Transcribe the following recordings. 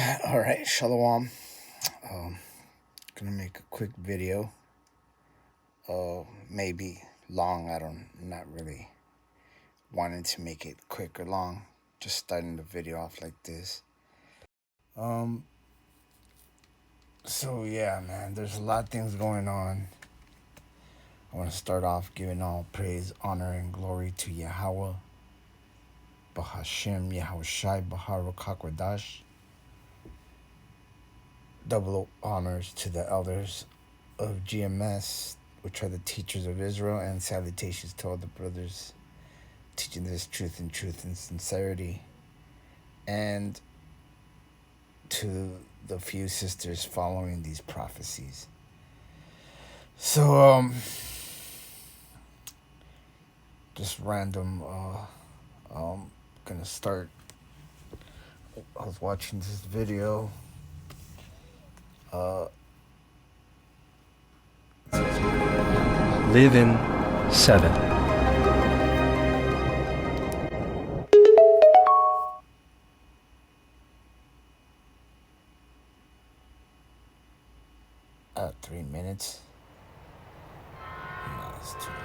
All right, shalom. Gonna make a quick video. Maybe long. Not really wanting to make it quick or long. Just starting the video off like this. So yeah, man, there's a lot of things going on. I want to start off giving all praise, honor, and glory to Yahweh, Bahashem, Yahushai, Baharukakwadash. Double honors to the elders of GMS, which are the teachers of Israel, and salutations to all the brothers teaching this truth and sincerity, and to the few sisters following these prophecies. So, just random, gonna start. I was watching this video. Live in 7. At 3 minutes. No, it's too long.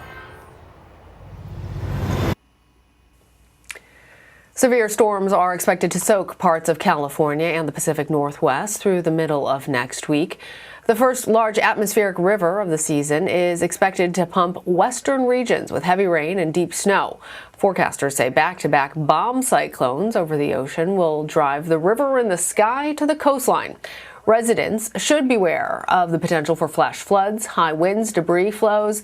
Severe storms are expected to soak parts of California and the Pacific Northwest through the middle of next week. The first large atmospheric river of the season is expected to pump western regions with heavy rain and deep snow. Forecasters say back-to-back bomb cyclones over the ocean will drive the river in the sky to the coastline. Residents should beware of the potential for flash floods, high winds, debris flows,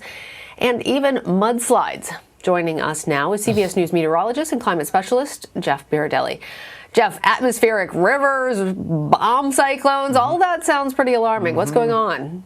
and even mudslides. Joining us now is CBS News meteorologist and climate specialist Jeff Berardelli. Jeff, atmospheric rivers, bomb cyclones, all that sounds pretty alarming. What's going on?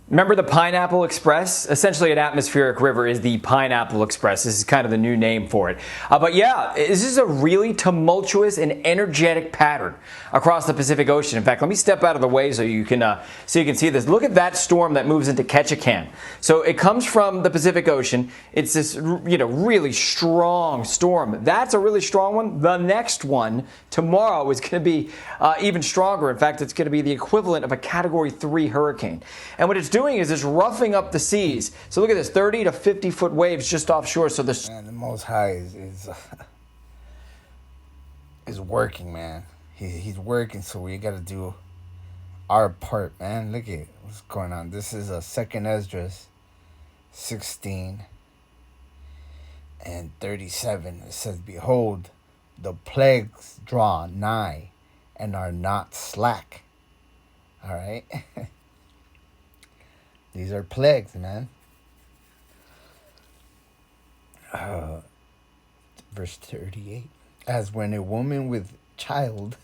Remember the Pineapple Express? Essentially, an atmospheric river is the Pineapple Express. This is kind of the new name for it. But yeah, this is a really tumultuous and energetic pattern across the Pacific Ocean. In fact, let me step out of the way so you can see this. Look at that storm that moves into Ketchikan. So it comes from the Pacific Ocean. It's this, really strong storm. That's a really strong one. The next one tomorrow is going to be even stronger. In fact, it's going to be the equivalent of a Category 3 hurricane. And what it's doing is it's roughing up the seas. So look at this, 30 to 50 foot waves just offshore. So this, man, the Most High is working, man. He's working, so we got to do our part, man. Look at what's going on. This is a 2nd Esdras 16 and 37. It says, "Behold, the plagues draw nigh and are not slack." All right. These are plagues, man. Verse 38. "As when a woman with child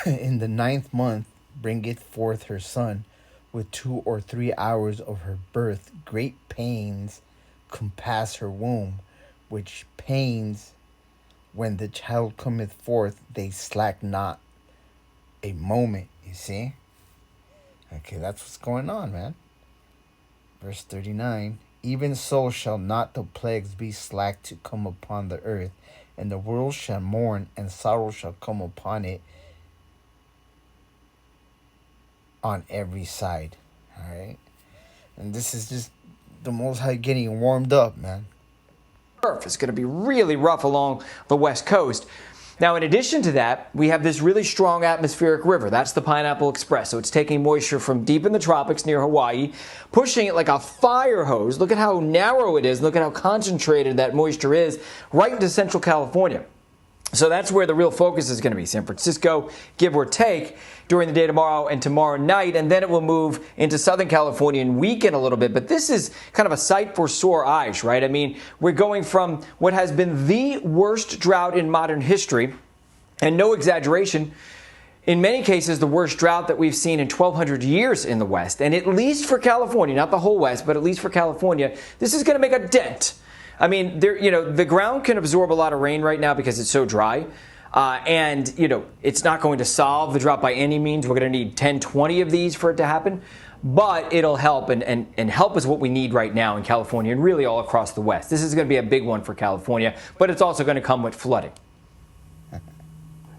in the 9th month bringeth forth her son, with 2 or 3 hours of her birth, great pains compass her womb, which pains, when the child cometh forth, they slack not a moment." You see? Okay, that's what's going on, man. Verse 39, "Even so shall not the plagues be slack to come upon the earth, and the world shall mourn, and sorrow shall come upon it on every side." All right? And this is just the Most High getting warmed up, man. It's going to be really rough along the west coast. Now, in addition to that, we have this really strong atmospheric river. That's the Pineapple Express. So it's taking moisture from deep in the tropics near Hawaii, pushing it like a fire hose. Look at how narrow it is. Look at how concentrated that moisture is right into central California. So that's where the real focus is going to be. San Francisco, give or take, during the day tomorrow and tomorrow night. And then it will move into Southern California and weaken a little bit. But this is kind of a sight for sore eyes, right? I mean, we're going from what has been the worst drought in modern history, and no exaggeration, in many cases, the worst drought that we've seen in 1,200 years in the West. And at least for California, not the whole West, but at least for California, this is going to make a dent. I mean, the ground can absorb a lot of rain right now because it's so dry. And it's not going to solve the drought by any means. We're going to need 10, 20 of these for it to happen. But it'll help, and help is what we need right now in California and really all across the West. This is going to be a big one for California, but it's also going to come with flooding.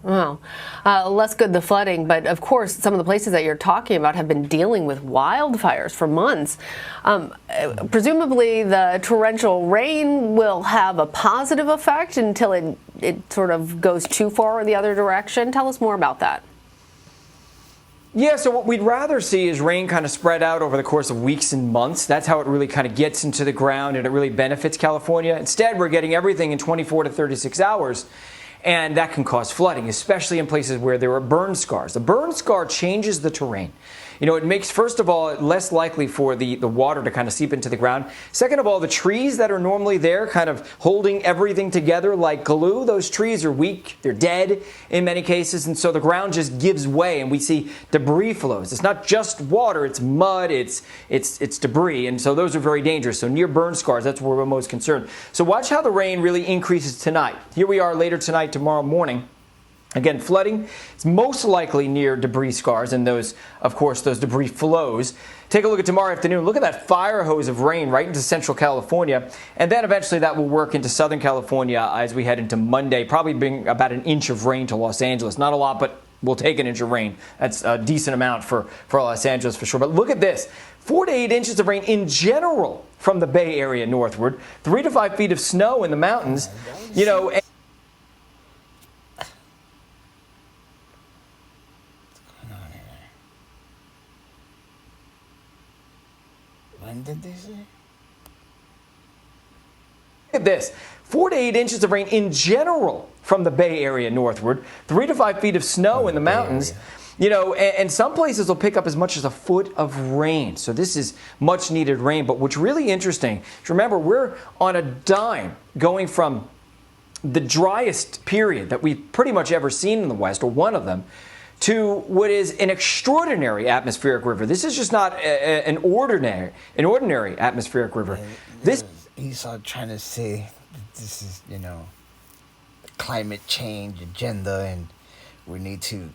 Well, less good the flooding, but of course, some of the places that you're talking about have been dealing with wildfires for months. Presumably, the torrential rain will have a positive effect until it sort of goes too far in the other direction. Tell us more about that. Yeah, so what we'd rather see is rain kind of spread out over the course of weeks and months. That's how it really kind of gets into the ground and it really benefits California. Instead, we're getting everything in 24 to 36 hours. And that can cause flooding, especially in places where there are burn scars. The burn scar changes the terrain. You know, it makes, first of all, less likely for the water to kind of seep into the ground. Second of all, the trees that are normally there kind of holding everything together like glue, those trees are weak, they're dead in many cases, and so the ground just gives way and we see debris flows. It's not just water, it's mud, it's debris, and so those are very dangerous. So near burn scars, that's where we're most concerned. So watch how the rain really increases tonight. Here we are later tonight, tomorrow morning. Again, flooding is most likely near debris scars, and those, of course, those debris flows. Take a look at tomorrow afternoon. Look at that fire hose of rain right into central California, and then eventually that will work into Southern California as we head into Monday, probably bring about an inch of rain to Los Angeles. Not a lot, but we'll take an inch of rain. That's a decent amount for Los Angeles for sure. But look at this. 4 to 8 inches of rain in general from the Bay Area northward. 3 to 5 feet of snow in the mountains. You know. When did they say? Look at this. 4 to 8 inches of rain in general from the Bay Area northward. 3 to 5 feet of snow in the mountains. You know, and some places will pick up as much as a foot of rain. So this is much needed rain. But what's really interesting is, remember, we're on a dime going from the driest period that we've pretty much ever seen in the West, or one of them, to what is an extraordinary atmospheric river. This is just not an ordinary atmospheric river. This Esau trying to say that this is, you know, the climate change agenda, and we need to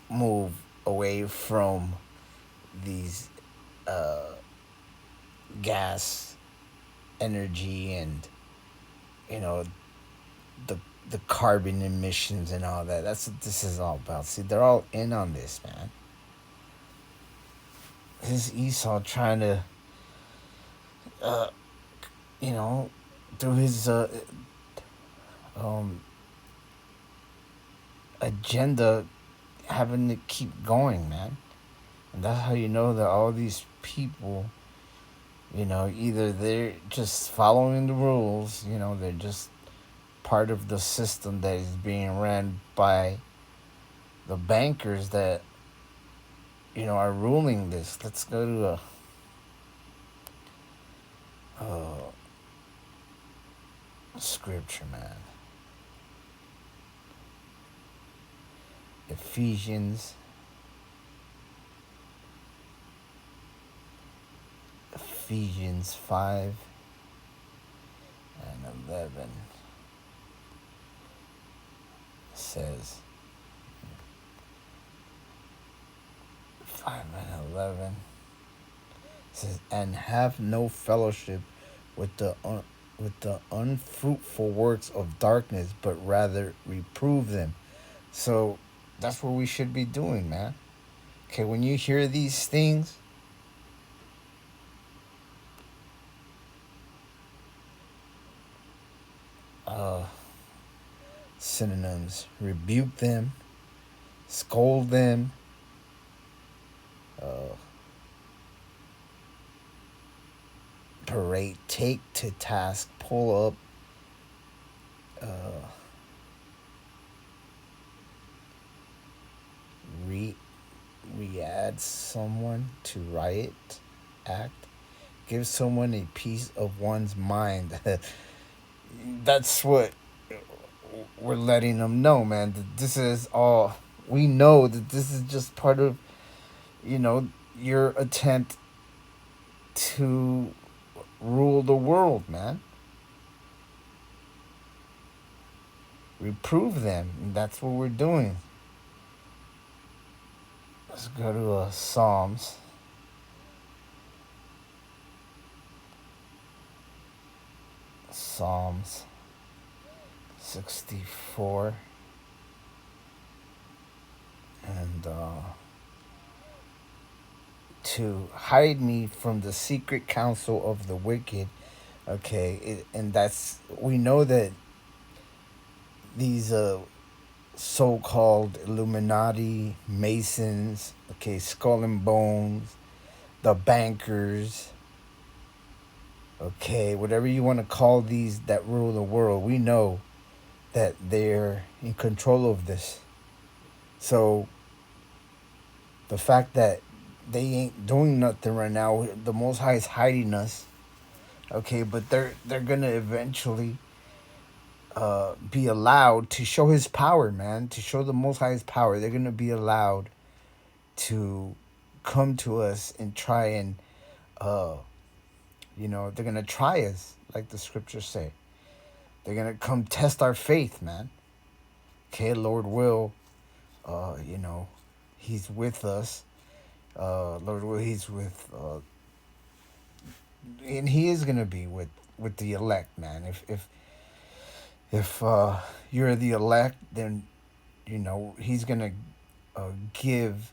move away from these gas, energy, and, you know, the carbon emissions and all that. That's what this is all about. See, they're all in on this, man. This is Esau trying to, you know, through his agenda, having to keep going, man. And that's how you know that all these people, you know, either they're just following the rules, you know, they're just part of the system that is being ran by the bankers that, you know, are ruling this. Let's go to scripture, man. Ephesians 5 and 11 says, 5 and 11 says, and have no fellowship with the unfruitful works of darkness, but rather reprove them. So that's what we should be doing, man. Okay, when you hear these things, synonyms: rebuke them, scold them, berate, take to task, pull up, re-add someone to riot, act, give someone a piece of one's mind. That's what we're letting them know, man, that this is all, we know that this is just part of, you know, your attempt to rule the world, man. Reprove them, and that's what we're doing. Let's go to Psalms. Psalms 64. and to hide me from the secret counsel of the wicked. Okay, and that's, we know that these so-called Illuminati, Masons, okay, Skull and Bones, the bankers, okay, whatever you want to call these that rule the world, we know that they're in control of this. So the fact that they ain't doing nothing right now, the Most High is hiding us, okay, but they're gonna eventually be allowed to show his power, man, to show the Most High's power. They're gonna be allowed to come to us and try and they're gonna try us, like the scriptures say. They're gonna come test our faith, man. Okay, Lord will, he's with us. Lord will, he's with and he is gonna be with the elect, man. If you're the elect, then he's gonna give,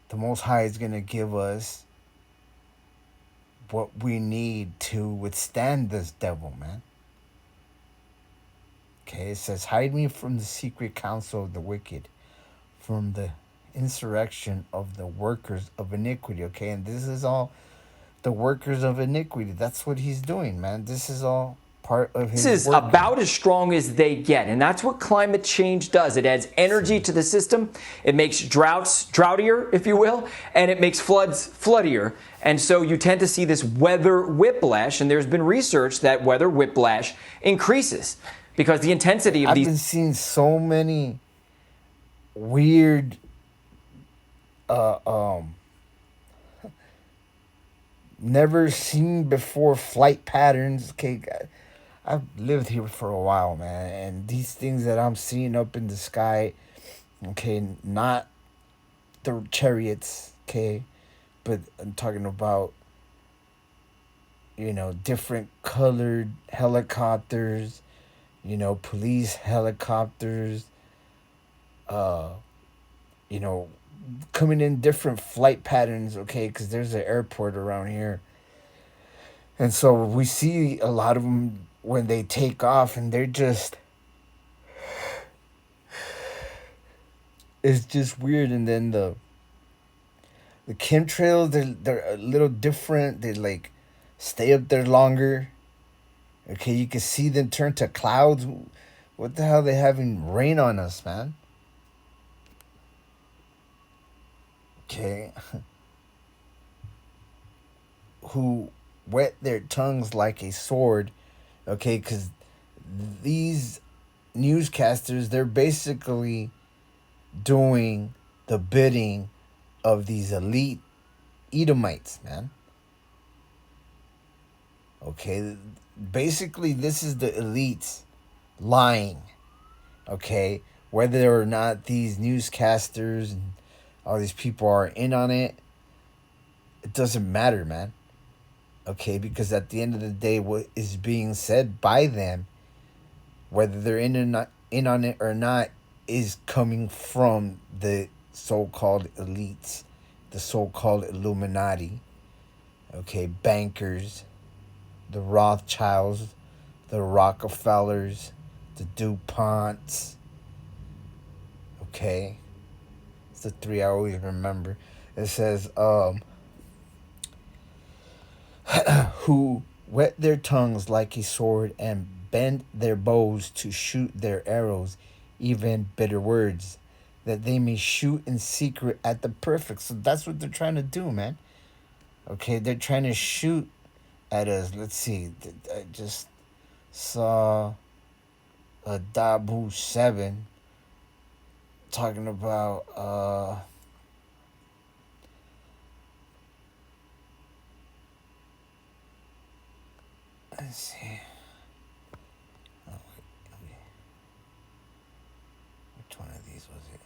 the Most High is gonna give us what we need to withstand this devil, man. Okay, it says, hide me from the secret counsel of the wicked, from the insurrection of the workers of iniquity. Okay, and this is all the workers of iniquity. That's what he's doing, man. This is all part of his This is working. about as strong as they get, and that's what climate change does. It adds energy to the system. It makes droughts droughtier, if you will, and it makes floods floodier. And so you tend to see this weather whiplash, and there's been research that weather whiplash increases because the intensity of I've these... been seeing so many weird never seen before flight patterns. Okay, I've lived here for a while, man, and these things that I'm seeing up in the sky, okay, not the chariots, okay, but I'm talking about, different colored helicopters, police helicopters, coming in different flight patterns, okay, because there's an airport around here. And so we see a lot of them when they take off, and they're just, it's just weird. And then the chemtrails, they're a little different. They like stay up there longer. Okay, you can see them turn to clouds. What the hell, they having rain on us, man? Okay. Who wet their tongues like a sword. Okay, because these newscasters, they're basically doing the bidding of these elite Edomites, man. Okay, basically this is the elites lying. Okay, whether or not these newscasters and all these people are in on it, it doesn't matter, man. Okay, because at the end of the day, what is being said by them, whether they're in on it or not, is coming from the so-called elites, the so-called Illuminati, okay, bankers, the Rothschilds, the Rockefellers, the DuPonts, okay? It's the three I always remember. It says, who wet their tongues like a sword and bend their bows to shoot their arrows, even bitter words, that they may shoot in secret at the perfect. So that's what they're trying to do, man. Okay, they're trying to shoot at us. Let's see. I just saw a Dabu 7 talking about let's see. Oh, wait. Which one of these was it?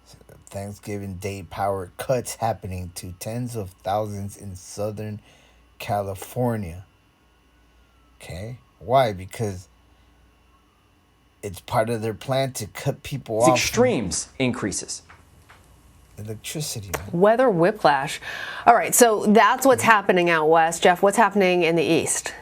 So Thanksgiving Day power cuts happening to tens of thousands in Southern California. Okay? Why? Because it's part of their plan to cut people It's off. extremes increases. Electricity, man. Weather whiplash. All right, so that's what's happening out west. Jeff, what's happening in the east?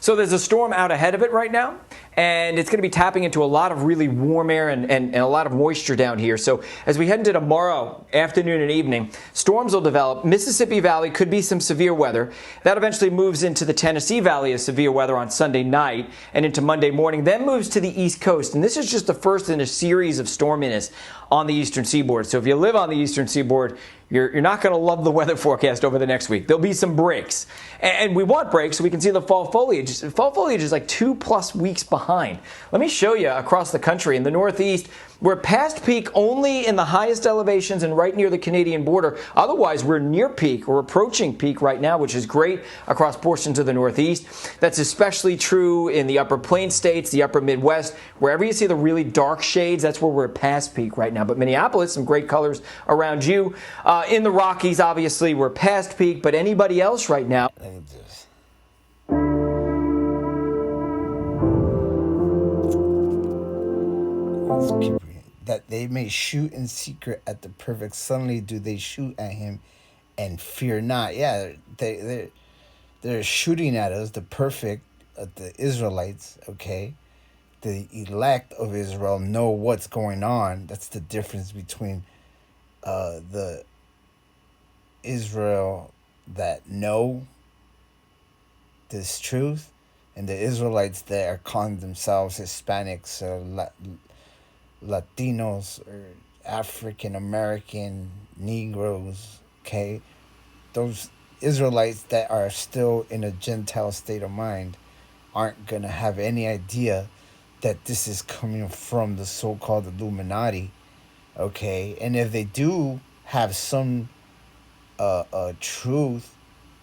So there's a storm out ahead of it right now, and it's going to be tapping into a lot of really warm air and a lot of moisture down here. So as we head into tomorrow afternoon and evening, storms will develop. Mississippi Valley could be some severe weather. That eventually moves into the Tennessee Valley as severe weather on Sunday night and into Monday morning, then moves to the East Coast. And this is just the first in a series of storminess on the eastern seaboard. So if you live on the eastern seaboard, you're not going to love the weather forecast over the next week. There'll be some breaks. And we want breaks so we can see the fall foliage. Fall foliage is like 2+ weeks behind. Let me show you across the country. In the Northeast, we're past peak only in the highest elevations and right near the Canadian border. Otherwise, we're near peak or approaching peak right now, which is great across portions of the Northeast. That's especially true in the upper plain states, the upper Midwest. Wherever you see the really dark shades, that's where we're past peak right now. But Minneapolis, some great colors around you. In the Rockies, obviously, we're past peak. But anybody else right now? Look at this. Let's keep reading. That they may shoot in secret at the perfect. Suddenly do they shoot at him and fear not. Yeah, they're shooting at us, the perfect, the Israelites, okay? The elect of Israel know what's going on. That's the difference between the Israel that know this truth and the Israelites that are calling themselves Hispanics or Latinos or African American Negroes, okay? Those Israelites that are still in a Gentile state of mind aren't going to have any idea that this is coming from the so-called Illuminati, okay? And if they do have some truth,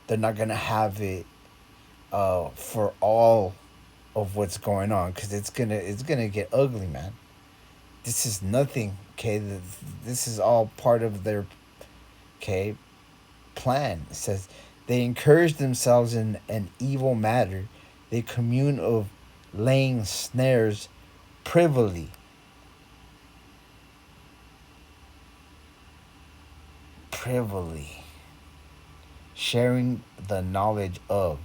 they're not going to have it for all of what's going on, because it's gonna get ugly, man. This is nothing, okay? This is all part of their, okay, plan. It says, they encourage themselves in an evil matter. They commune of laying snares privily. Privily. Sharing the knowledge of.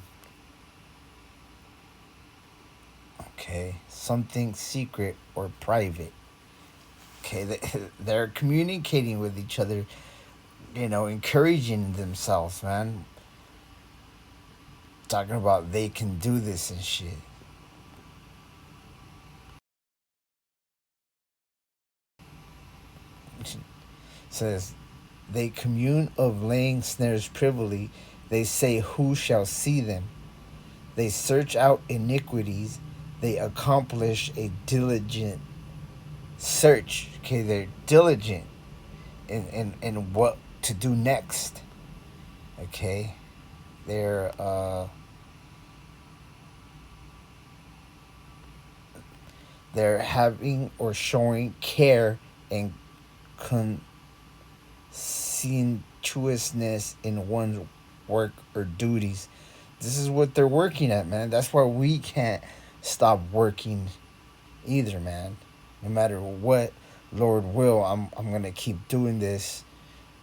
Okay, something secret or private. Okay, they're communicating with each other, you know, encouraging themselves, man. Talking about they can do this and shit. Says, they commune of laying snares privily. They say, who shall see them? They search out iniquities. They accomplish a diligent search. Okay, they're diligent in what to do next. Okay, they're having or showing care and conscientiousness in one's work or duties. This is what they're working at, man. That's why we can't stop working either, man. No matter what, Lord will, I'm gonna keep doing this,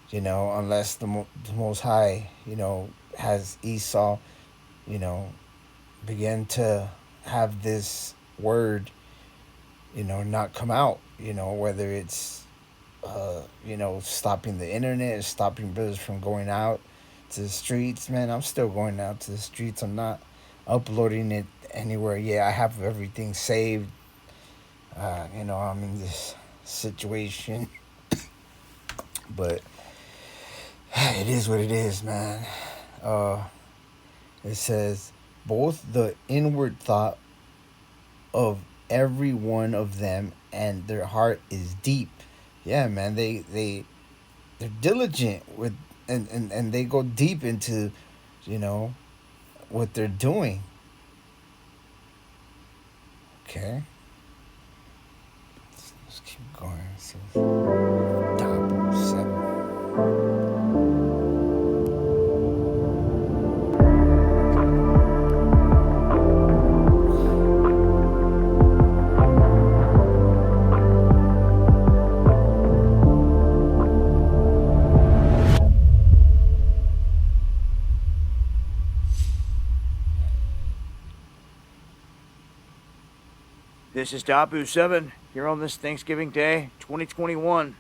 you know, unless the Most High, you know, has Esau, you know, begin to have this word, you know, not come out, you know, whether it's you know, stopping the internet, stopping brothers from going out to the streets. Man, I'm still going out to the streets. I'm not uploading it anywhere. Yeah, I have everything saved. You know, I'm in this situation. But it is what it is, man. It says, both the inward thought of every one of them and their heart is deep. Yeah, man, they're diligent with and they go deep into, you know, what they're doing. Okay. Let's keep going. So, top 7. This is Dabu7 here on this Thanksgiving Day 2021.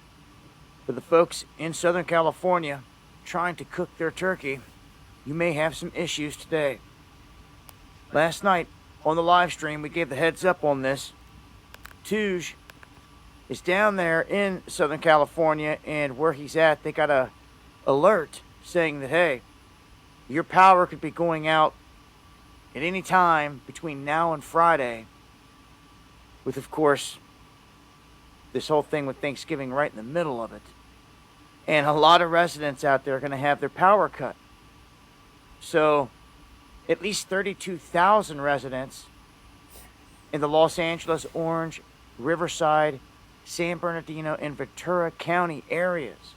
For the folks in Southern California trying to cook their turkey, you may have some issues today. Last night on the live stream, we gave the heads up on this. Tuj is down there in Southern California, and where he's at, they got a alert saying that, hey, your power could be going out at any time between now and Friday, with, of course, this whole thing with Thanksgiving right in the middle of it. And a lot of residents out there are going to have their power cut. So, at least 32,000 residents in the Los Angeles, Orange, Riverside, San Bernardino, and Ventura County areas.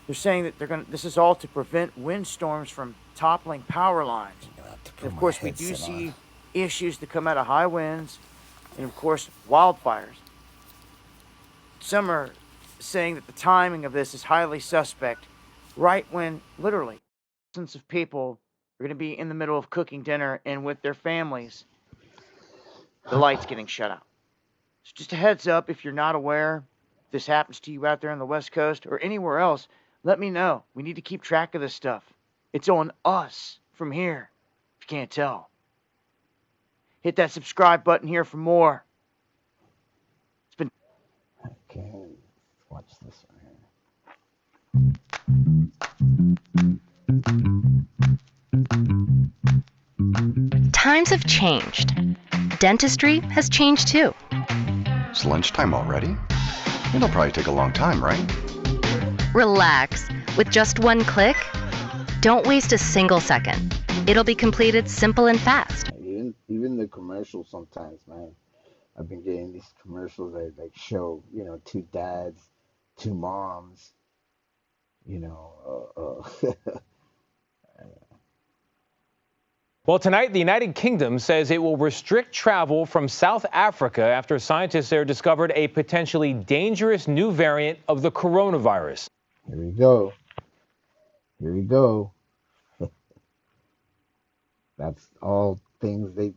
They're saying that this is all to prevent windstorms from toppling power lines. And of course, we do see issues that come out of high winds and, of course, wildfires. Some are saying that the timing of this is highly suspect, right when, literally, thousands of people are going to be in the middle of cooking dinner and with their families, the lights getting shut out. So just a heads up, if you're not aware, if this happens to you out there on the West Coast or anywhere else, let me know. We need to keep track of this stuff. It's on us from here, if you can't tell. Hit that subscribe button here for more. It's been... Okay, let's watch this one here. Times have changed. Dentistry has changed too. It's lunchtime already? It'll probably take a long time, right? Relax. With just one click, don't waste a single second. It'll be completed simple and fast. Even the commercials sometimes, man. I've been getting these commercials that like show, two dads, two moms, Well, tonight, the United Kingdom says it will restrict travel from South Africa after scientists there discovered a potentially dangerous new variant of the coronavirus. Here we go. Here we go. That's all things they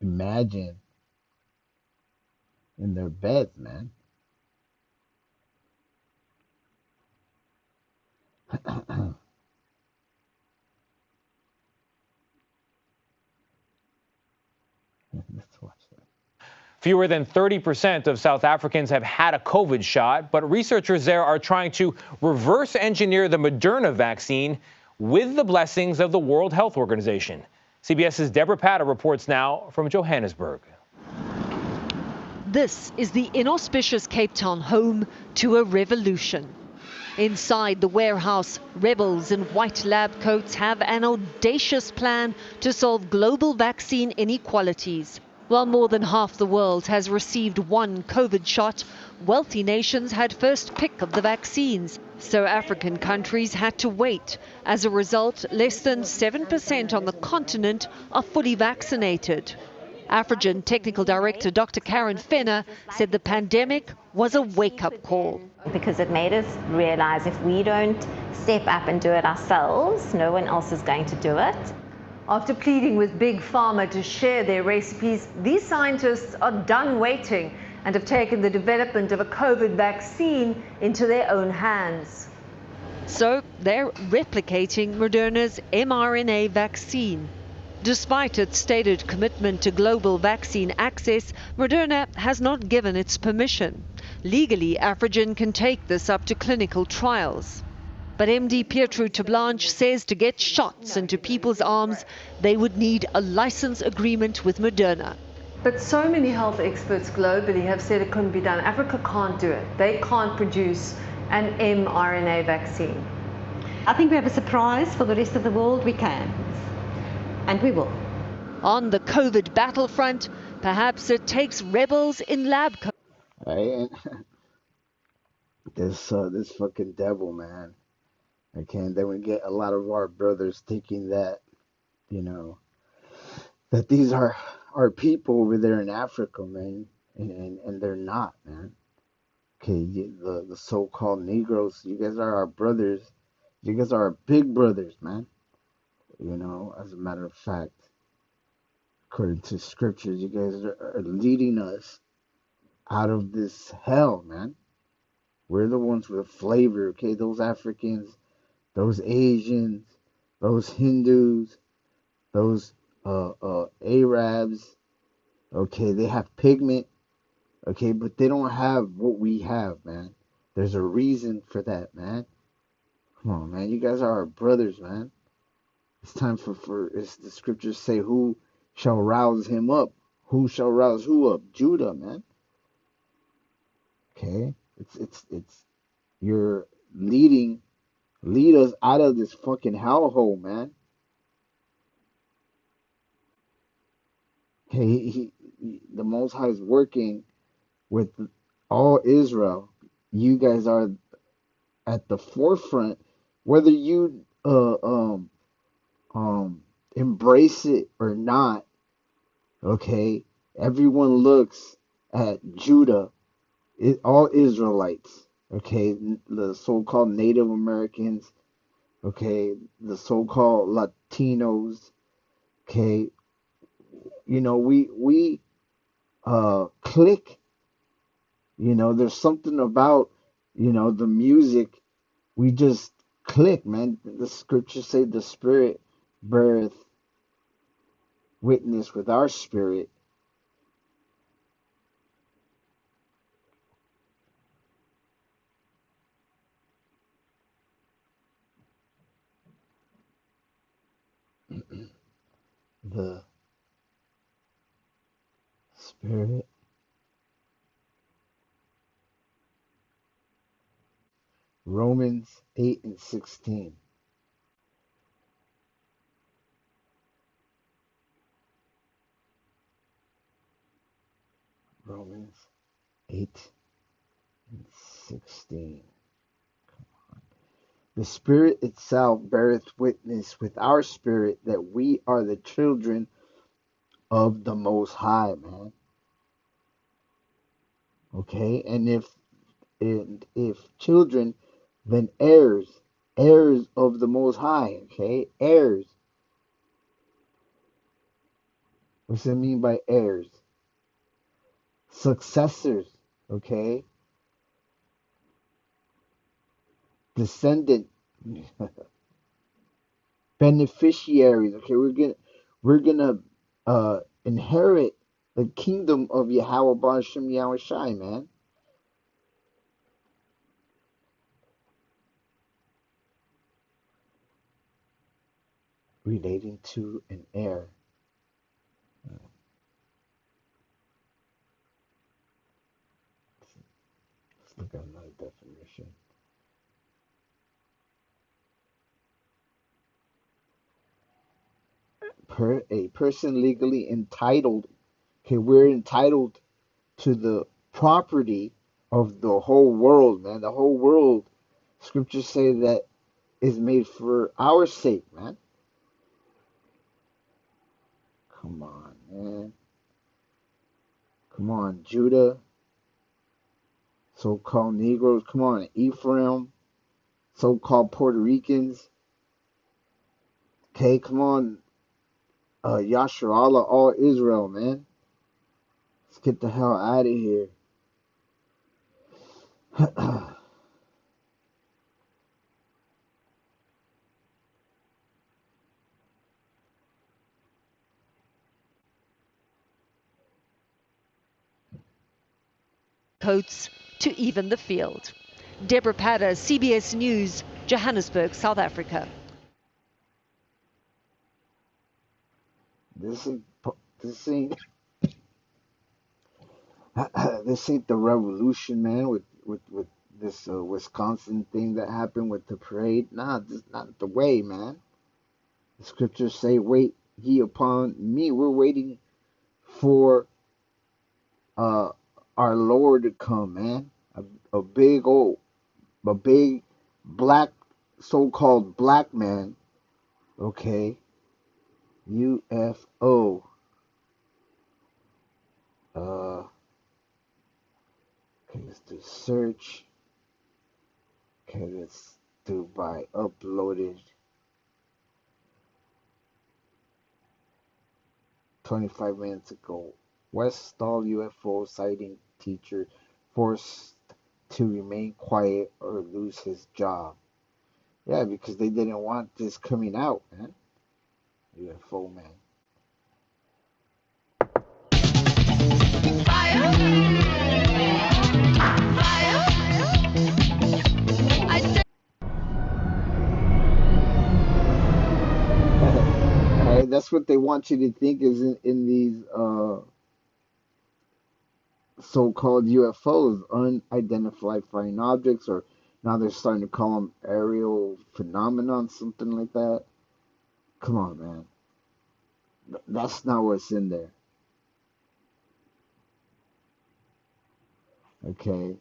imagine in their beds, man. Let's watch that. Fewer than 30% of South Africans have had a COVID shot, but researchers there are trying to reverse engineer the Moderna vaccine with the blessings of the World Health Organization. CBS's Deborah Patta reports now from Johannesburg. This is the inauspicious Cape Town home to a revolution. Inside the warehouse, rebels in white lab coats have an audacious plan to solve global vaccine inequalities. While more than half the world has received one COVID shot, wealthy nations had first pick of the vaccines, so African countries had to wait. As a result, less than 7% on the continent are fully vaccinated. Afrigen Technical Director Dr. Karen Fenner said the pandemic was a wake-up call. Because it made us realize if we don't step up and do it ourselves, no one else is going to do it. After pleading with Big Pharma to share their recipes, these scientists are done waiting and have taken the development of a COVID vaccine into their own hands. So they're replicating Moderna's mRNA vaccine. Despite its stated commitment to global vaccine access, Moderna has not given its permission. Legally, Afrigen can take this up to clinical trials. But MD Pietro Tablanche says to get shots into people's arms, they would need a license agreement with Moderna. But so many health experts globally have said it couldn't be done. Africa can't do it. They can't produce an mRNA vaccine. I think we have a surprise for the rest of the world. We can. And we will. On the COVID battlefront, perhaps it takes rebels in lab coats. This fucking devil, man. Then we get a lot of our brothers thinking that, that these are our people over there in Africa, man, and they're not, man. Okay, the so-called Negroes, you guys are our brothers. You guys are our big brothers, man. As a matter of fact, according to scriptures, you guys are leading us out of this hell, man. We're the ones with flavor, okay? Those Africans, those Asians, those Hindus, those Arabs, okay? They have pigment, okay? But they don't have what we have, man. There's a reason for that, man. Come on, man. You guys are our brothers, man. It's time for as the scriptures say, who shall rouse him up? Who shall rouse who up? Judah, man. Okay? It's you're lead us out of this fucking hellhole, man. Okay, the Most High is working with all Israel. You guys are at the forefront, whether you embrace it or not. Okay, everyone looks at Judah, all Israelites. Okay, the so-called Native Americans. Okay, the so-called Latinos. Okay, we click. There's something about the music. We just click, man. The scriptures say the spirit beareth witness with our spirit. The spirit. Romans 8:16. Romans 8:16. The Spirit itself beareth witness with our spirit that we are the children of the Most High, man. Okay, and if children, then heirs, heirs of the Most High. Okay, heirs. What's it mean by heirs? Successors. Okay, descendant, beneficiaries. Okay, we're gonna inherit the kingdom of Yahweh Bashem Yahweh Shai, man. Relating to an heir. Let's look at another definition. A person legally entitled. Okay, we're entitled to the property of the whole world, man. The whole world, scriptures say that is made for our sake, man. Come on, man. Come on, Judah, so-called Negroes. Come on, Ephraim, so-called Puerto Ricans. Okay, come on, Yasharallah, all Israel, man. Let's get the hell out of here. Coats to even the field. Deborah Padder, CBS News, Johannesburg, South Africa. This ain't this ain't the revolution, man. With this Wisconsin thing that happened with the parade. Nah, this is not the way, man. The scriptures say, "Wait ye upon me." We're waiting for our Lord to come, man. A big black, so-called black man. Okay, UFO. Okay, let's do search. Okay, let's Dubai uploaded 25 minutes ago. West stall UFO sighting teacher forced to remain quiet or lose his job. Yeah, because they didn't want this coming out, man. UFO man. Alright, that's what they want you to think is in these so-called UFOs, unidentified flying objects, or now they're starting to call them aerial phenomenon, something like that. Come on, man. That's not what's in there. Okay.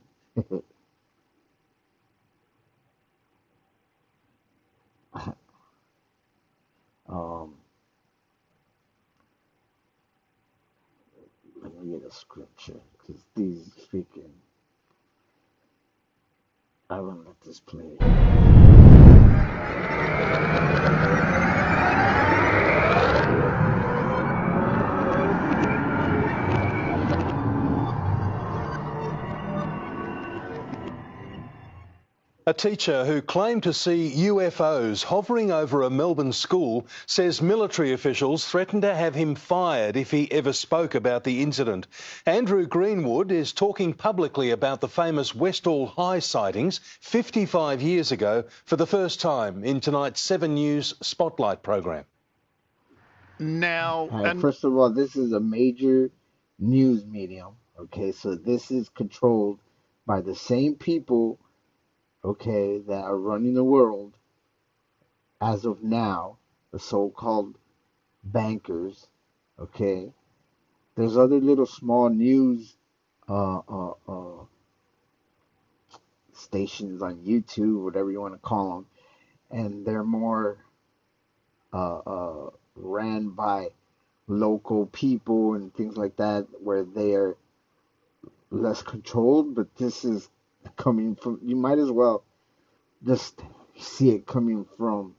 Let me get a scripture, because these freaking... I won't let this play. A teacher who claimed to see UFOs hovering over a Melbourne school says military officials threatened to have him fired if he ever spoke about the incident. Andrew Greenwood is talking publicly about the famous Westall High sightings 55 years ago for the first time in tonight's 7 News Spotlight program. Now, first of all, this is a major news medium, okay? So this is controlled by the same people, okay, that are running the world as of now, the so-called bankers, okay? There's other little small news stations on YouTube, whatever you want to call them, and they're more ran by local people and things like that, where they are less controlled. But this is coming from, you might as well just see it coming from,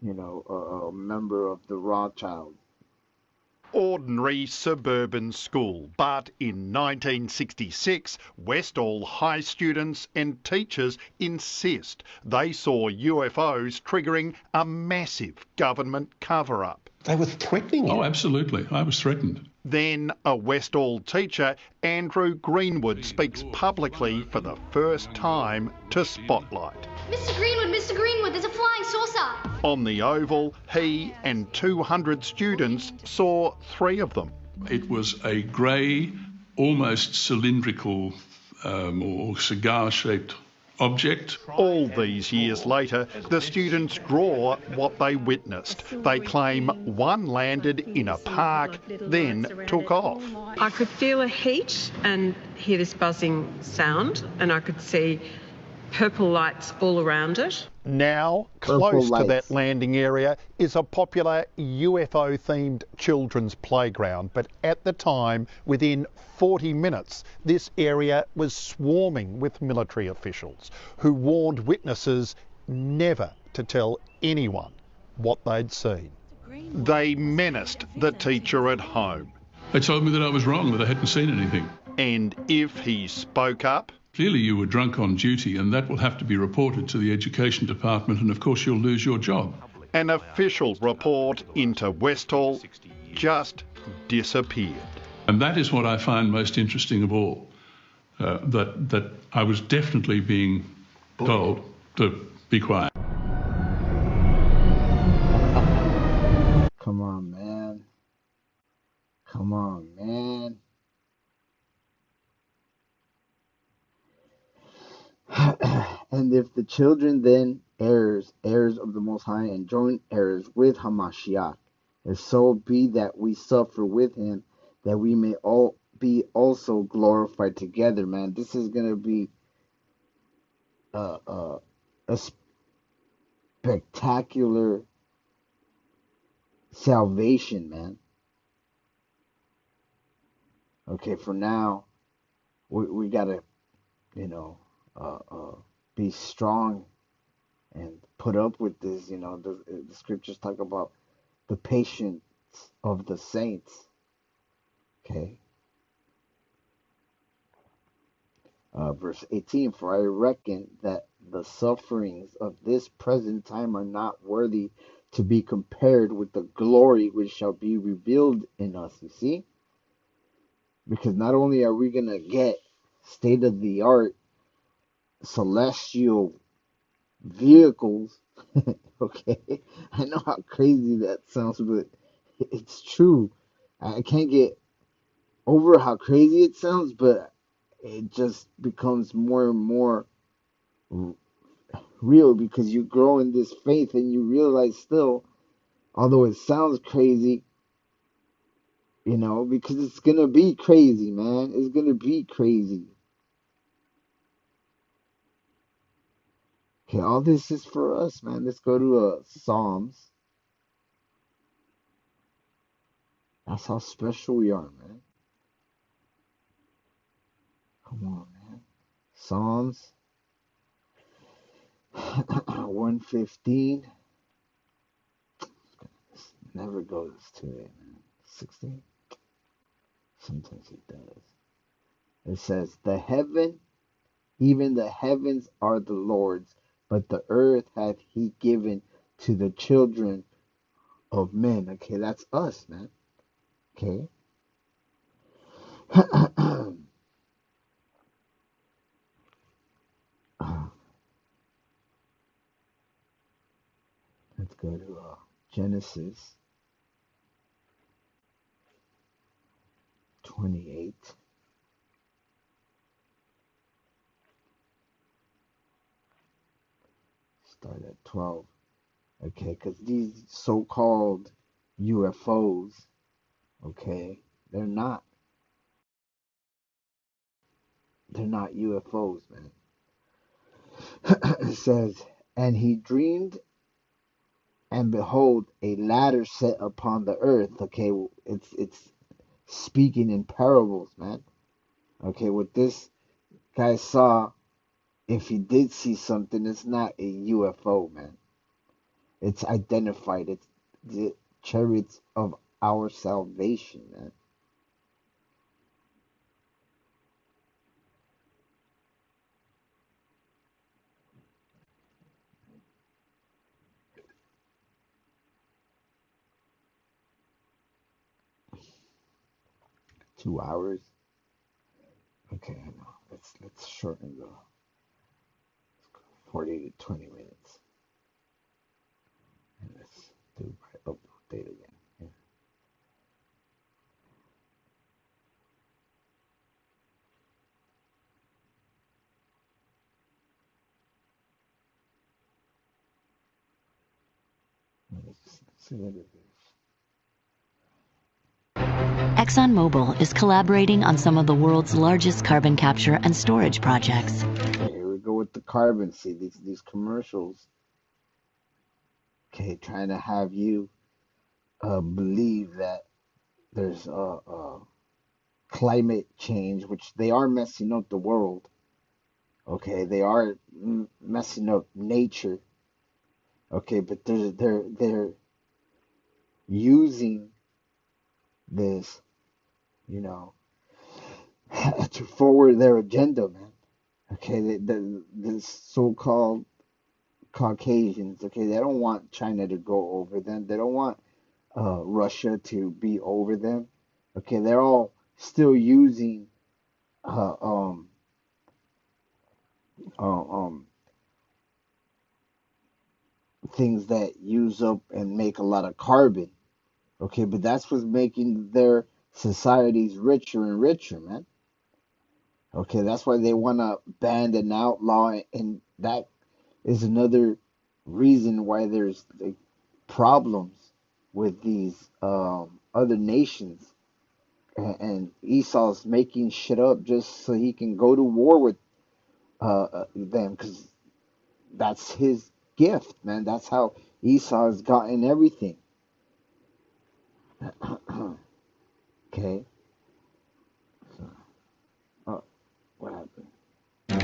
you know, a member of the Rothschild. Ordinary suburban school, but in 1966, Westall High students and teachers insist they saw UFOs triggering a massive government cover-up. They were threatening him. Oh, absolutely. I was threatened. Then a Westall teacher, Andrew Greenwood, speaks publicly for the first time to Spotlight. Mr. Greenwood, there's a flying saucer. On the Oval, he and 200 students saw 3 of them. It was a grey, almost cylindrical or cigar-shaped object. All these years later, the students draw what they witnessed. They claim one landed in a park, then took off. I could feel a heat and hear this buzzing sound, and I could see purple lights all around it. Now, close to that landing area is a popular UFO-themed children's playground, but at the time, within 40 minutes, this area was swarming with military officials who warned witnesses never to tell anyone what they'd seen. They menaced the teacher at home. They told me that I was wrong, that I hadn't seen anything. And if he spoke up, clearly you were drunk on duty, and that will have to be reported to the Education Department, and of course you'll lose your job. An official report into Westall just disappeared. And that is what I find most interesting of all, that I was definitely being told to be quiet. Come on, man. Come on, man. And if the children then heirs of the Most High, and joint heirs with Hamashiach, if so be that we suffer with him, that we may all be also glorified together, man. This is gonna be a spectacular salvation, man. Okay, for now, we gotta, you know, be strong and put up with this. You know, the scriptures talk about the patience of the saints. Okay. Verse 18, for I reckon that the sufferings of this present time are not worthy to be compared with the glory which shall be revealed in us. You see? Because not only are we going to get state-of-the-art celestial vehicles, okay? I know how crazy that sounds, but it's true. I can't get over how crazy it sounds, but it just becomes more and more real because you grow in this faith and you realize still, although it sounds crazy, you know, because it's going to be crazy, man. It's going to be crazy. Okay, all this is for us, man. Let's go to Psalms. That's how special we are, man. Come on, man. Psalms 115. Never goes to it, man. 16. Sometimes it does. It says, even the heavens are the Lord's, but the earth hath he given to the children of men. Okay, that's us, man. Okay. Let's go to Genesis 28. Start at 12. Okay, because these so-called UFOs, okay, they're not UFOs, man. It says, and he dreamed, and behold, a ladder set upon the earth. Okay, it's speaking in parables, man. Okay, what this guy saw, if he did see something, it's not a UFO, man. It's identified. It's the chariots of our salvation, man. Two hours. Okay, I know. Let's shorten the 40 to 20 minutes. And let's do update again. Yeah. Let's see what it is. ExxonMobil is collaborating on some of the world's largest carbon capture and storage projects. Okay, here we go with the carbon. See, these commercials, okay, trying to have you believe that there's climate change, which they are messing up the world. Okay, they are messing up nature. Okay, but they're using this, you know, to forward their agenda, man. Okay, the so-called Caucasians, okay, they don't want China to go over them. They don't want Russia to be over them. Okay, they're all still using things that use up and make a lot of carbon. Okay, but that's what's making their societies richer and richer, man. Okay, that's why they want to ban and outlaw, and that is another reason why there's like, problems with these other nations. And Esau's making shit up just so he can go to war with them, because that's his gift, man. That's how Esau has gotten everything. Okay. So, oh, what happened?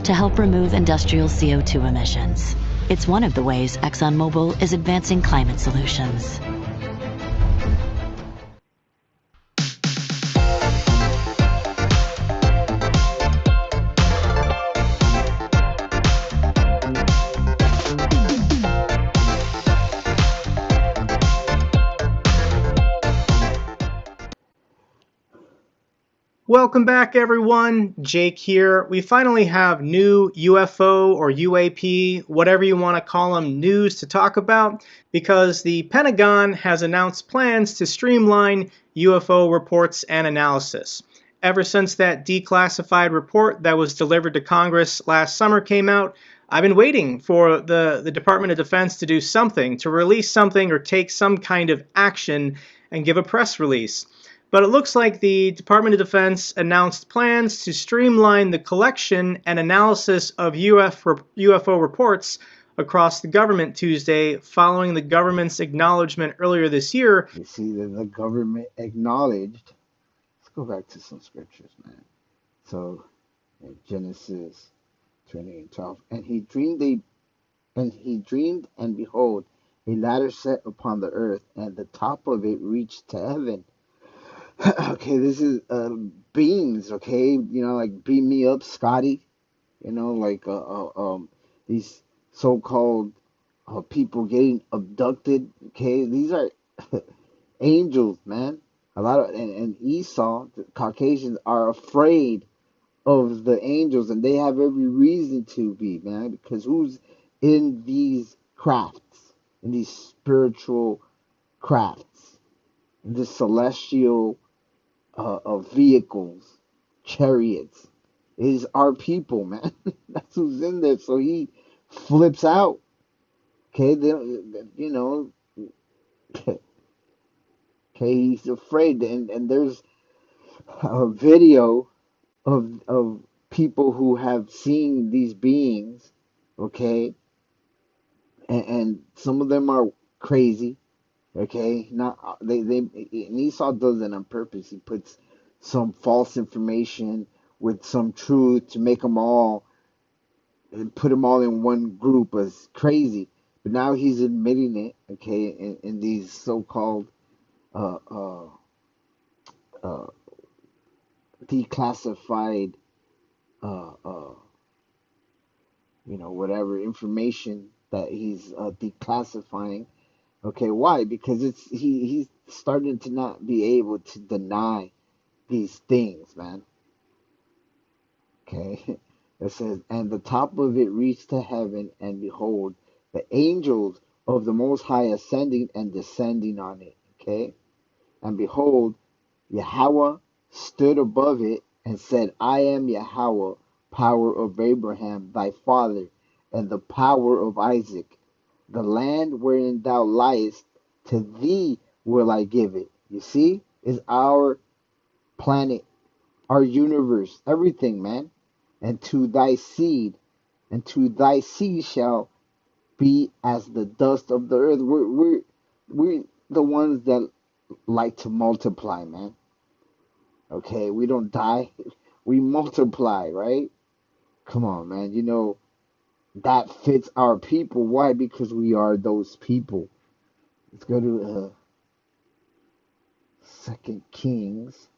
to help remove industrial CO2 emissions. It's one of the ways ExxonMobil is advancing climate solutions. Welcome back, everyone. Jake here. We finally have new UFO or UAP, whatever you want to call them, news to talk about, because the Pentagon has announced plans to streamline UFO reports and analysis. Ever since that declassified report that was delivered to Congress last summer came out, I've been waiting for the Department of Defense to do something, to release something or take some kind of action and give a press release. But it looks like the Department of Defense announced plans to streamline the collection and analysis of UFO reports across the government Tuesday, following the government's acknowledgement earlier this year. You see that the government acknowledged. Let's go back to some scriptures, man. So, in Genesis 20:12, and he dreamed, and behold, a ladder set upon the earth, and the top of it reached to heaven. Okay, this is beams, okay? You know, like beam me up, Scotty. You know, like these so-called people getting abducted. Okay, these are angels, man. A lot of and Esau, the Caucasians, are afraid of the angels, and they have every reason to be, man, because who's in these crafts, in these spiritual crafts, in the celestial of vehicles, chariots, is our people, man. That's who's in there. So he flips out. Okay, you know. Okay, he's afraid, and there's a video of people who have seen these beings. Okay, and some of them are crazy. Okay, not they and Esau does it on purpose. He puts some false information with some truth to make them all, and put them all in one group as crazy. But now he's admitting it. Okay, in these so-called declassified, you know, whatever information that he's declassifying. Okay, why? Because he's starting to not be able to deny these things, man. Okay, it says, and the top of it reached to heaven, and behold, the angels of the Most High ascending and descending on it. Okay, and behold, Yahweh stood above it and said, I am Yahweh, power of Abraham thy father, and the power of Isaac. The land wherein thou liest, to thee will I give it. You see, is our planet, our universe, everything, man. And to thy seed, and to thy seed shall be as the dust of the earth. We're the ones that like to multiply, man. Okay, we don't die, we multiply, right? Come on, man. You know, that fits our people. Why? Because we are those people. Let's go to 2 Kings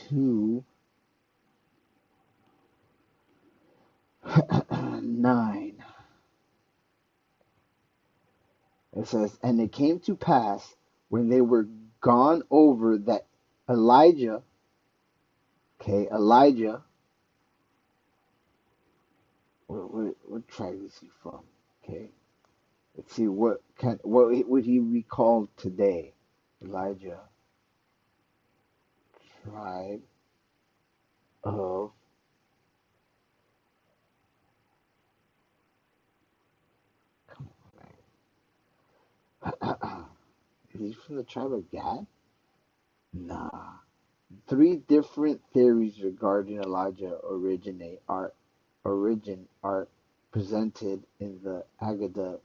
2:9. It says, and it came to pass when they were gone over that Elijah, what tribe is he from? Okay, let's see what would he be called today? Elijah, tribe of is he from the tribe of Gad? Nah. 3 different theories regarding Elijah origin are presented in the Agada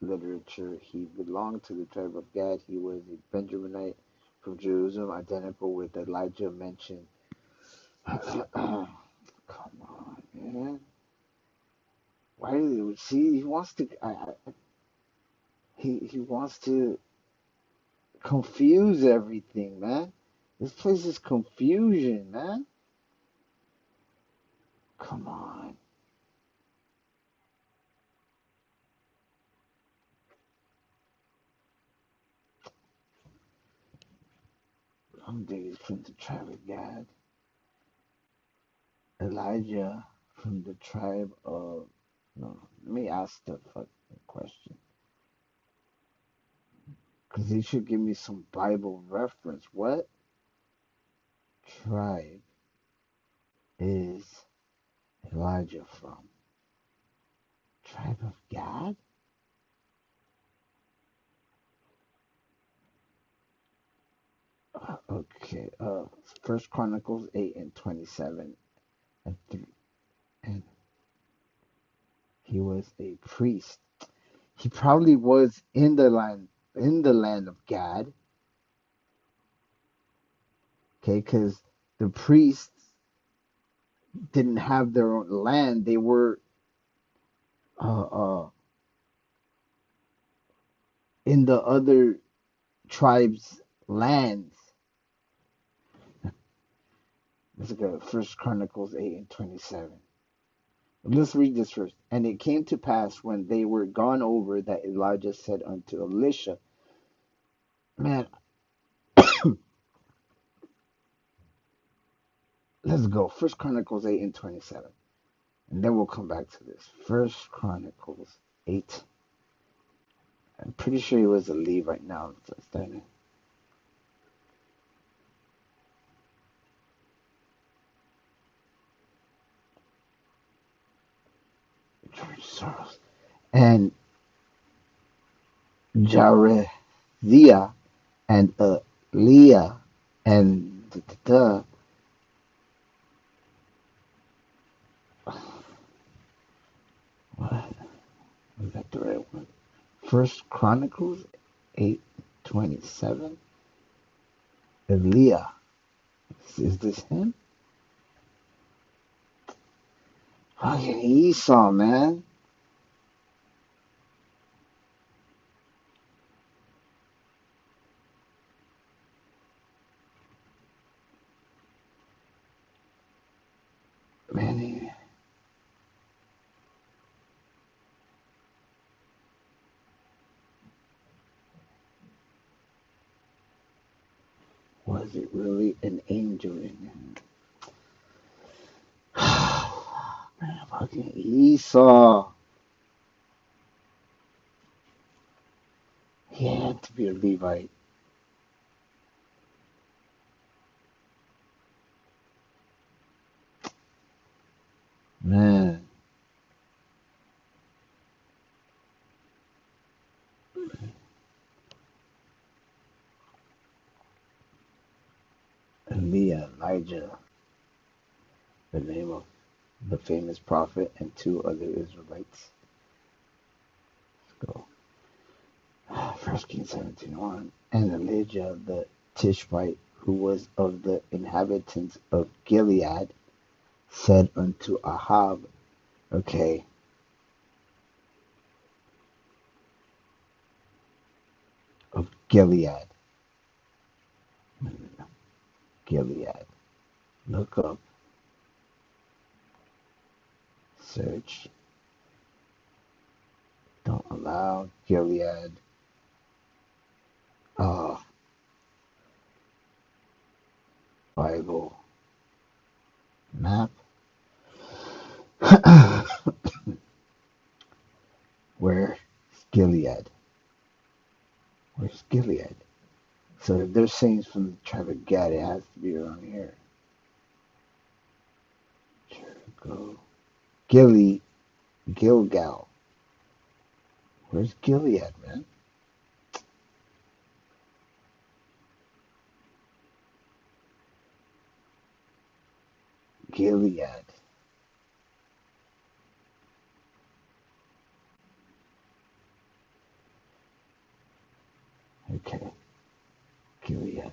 literature. He belonged to the tribe of Gad. He was a Benjaminite from Jerusalem, identical with Elijah mentioned. Come on, man. Why do you see? He wants to. He wants to confuse everything, man. This place is confusion, man. Come on. Long days from the tribe of Gad. Elijah from the tribe of. No, let me ask the fucking question. Because he should give me some Bible reference. What tribe is Elijah from? Tribe of Gad? Okay. First Chronicles 8:27 and he was a priest. He probably was in the land of Gad. Okay, because the priests didn't have their own land. They were in the other tribes' lands. Let's go. First Chronicles 8:27. Let's read this first. And it came to pass when they were gone over that Elijah said unto Elisha, man, let's go. First Chronicles 8:27. And then we'll come back to this. First Chronicles 8. I'm pretty sure he was a Levite now. George Soros. And Jareziah and Leah and what? Was that the right one? First Chronicles 8:27. Eliah. Is this him? Fucking Esau, man. Man, was it really an angel in there? Man, fucking Esau. He had to be a Levite. Man. Elijah, the name of the famous prophet, and two other Israelites. Let's go. 1 Kings 17:1. And Elijah the Tishbite, who was of the inhabitants of Gilead, said unto Ahab, okay, of Gilead. Gilead. Look up. Search. Don't allow Gilead. Bible map. Where's Gilead? Where's Gilead? So if they're saying from the tribe of Gad, it has to be around here. Go. Gilgal. Where's Gilead, man? Gilead. Okay. Gilead.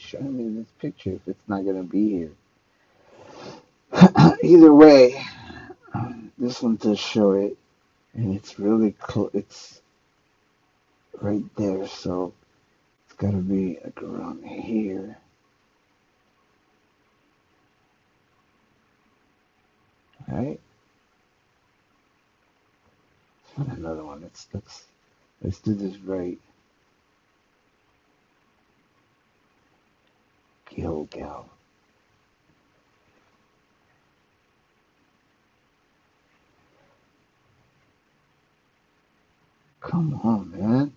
show me this picture if it's not gonna be here? Either way, this one does show it, and it's really close. It's right there, so it's gotta be like around here. Right? Let's find another one. Let's do this right. Gilgal. Come on, man.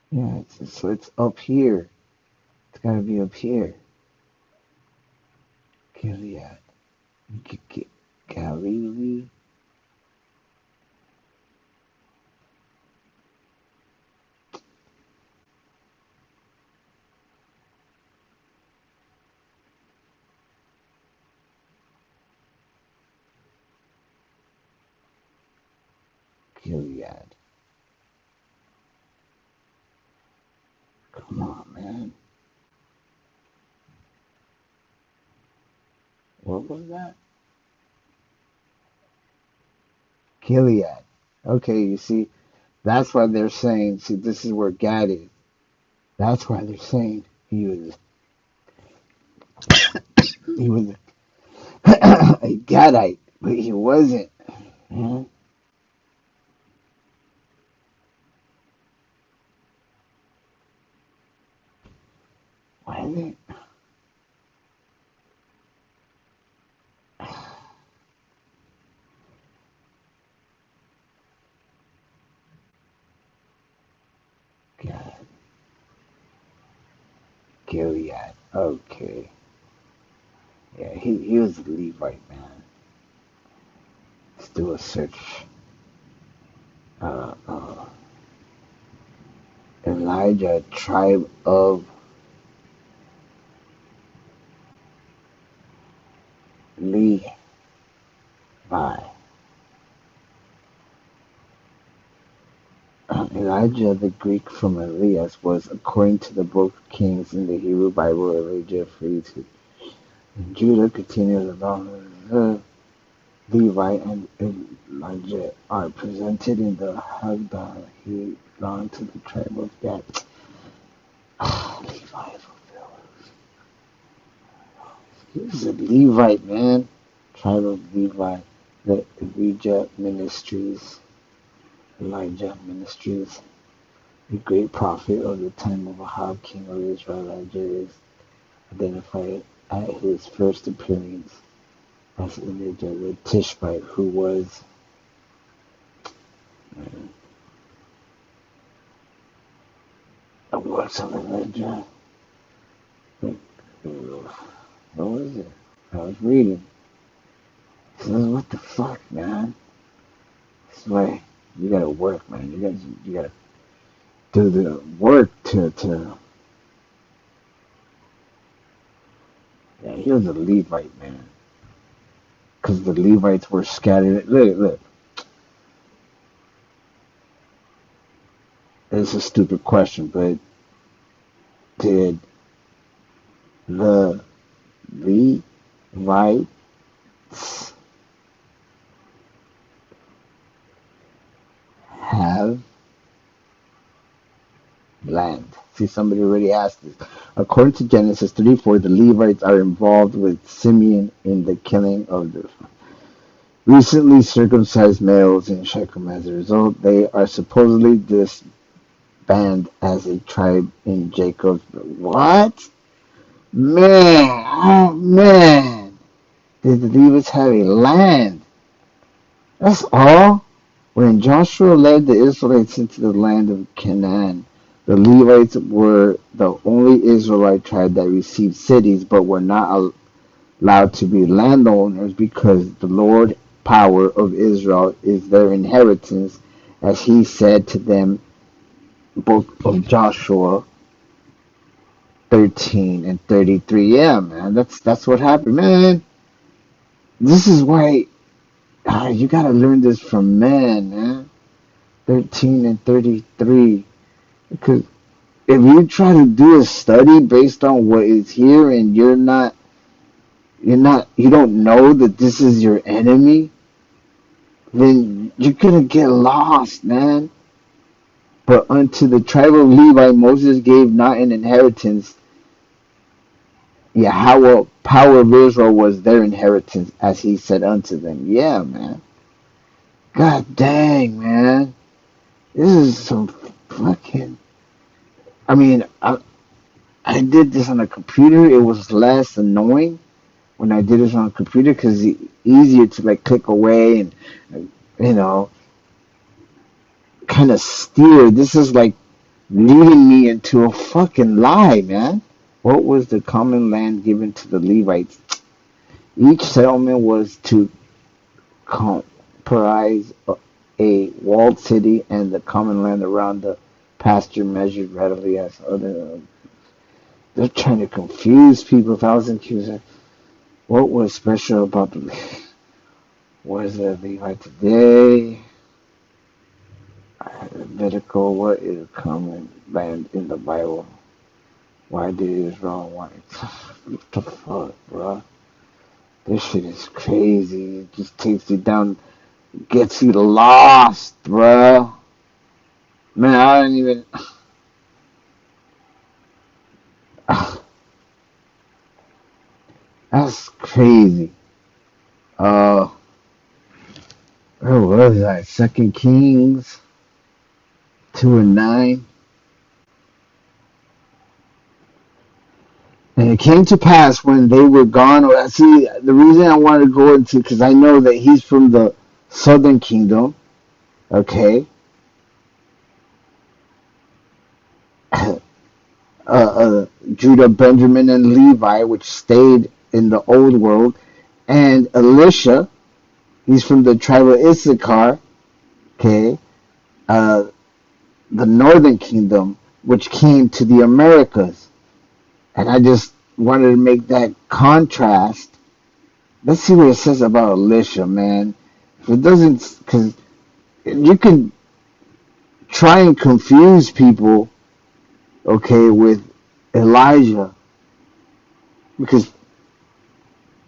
Yeah, so it's up here. It's gotta be up here. Gilead. Galilee. Gilead. Come on, man. What was that? Gilead. Okay, you see, that's why they're saying, see, this is where Gad is. That's why they're saying he was a Gadite, but he wasn't. Hmm? Why is it? God. Gilead. Okay. Yeah, he was a Levite, man. Let's do a search. Elijah, tribe of Levi. Elijah, the Greek from Elias, was, according to the book of Kings in the Hebrew Bible, Elijah free to Judah continues along. Levi and Elijah are presented in the Haggadah. He belonged to the tribe of Gad. Levi. He was a Levite, man. Tribe of Levi. The Elijah Ministries. The great prophet of the time of Ahab, king of Israel. Elijah is identified at his first appearance as Elijah the Tishbite, who was what's Elijah? What was it? I was reading. It says, what the fuck, man? This is why you gotta work, man. You gotta do the work to yeah, he was a Levite, man. Because the Levites were scattered. Look. It's a stupid question, but did the Levites have land? See, somebody already asked this. According to Genesis 34, the Levites are involved with Simeon in the killing of the recently circumcised males in Shechem. As a result, they are supposedly disbanded as a tribe in Jacob's. What? Man, oh man. Did the Levites have a land? That's all? When Joshua led the Israelites into the land of Canaan, the Levites were the only Israelite tribe that received cities but were not allowed to be landowners because the Lord power of Israel is their inheritance, as he said to them, book of Joshua 13 and 33. Yeah, man, that's what happened, man. This is why you gotta learn this from men, man. 13 and 33, because if you try to do a study based on what is here and you don't know that this is your enemy, then you're gonna get lost, man. But unto the tribe of Levi Moses gave not an inheritance. Yahweh, power of Israel, was their inheritance, as he said unto them. Yeah, man. God dang, man. This is some fucking... I mean, I did this on a computer. It was less annoying when I did this on a computer because it's easier to like click away and, you know, kind of steer. This is like leading me into a fucking lie, man. What was the common land given to the Levites? Each settlement was to comprise a walled city, and the common land around the pasture measured readily as other. They're trying to confuse people. 1,000 cubits. What was special about the was the Levite today? Levitical, what is common land in the Bible? Why did Israel want it? What the fuck, bro? This shit is crazy. It just takes you down, gets you lost, bro. Man, I don't even... That's crazy. Where was I? 2 Kings 2:9. And it came to pass when they were gone. See, the reason I wanted to go into, because I know that he's from the southern kingdom, okay? Judah, Benjamin, and Levi, which stayed in the old world. And Elisha, he's from the tribe of Issachar, okay? The northern kingdom, which came to the Americas. And I just wanted to make that contrast. Let's see what it says about Elisha, man. If it doesn't, because you can try and confuse people, okay, with Elijah, because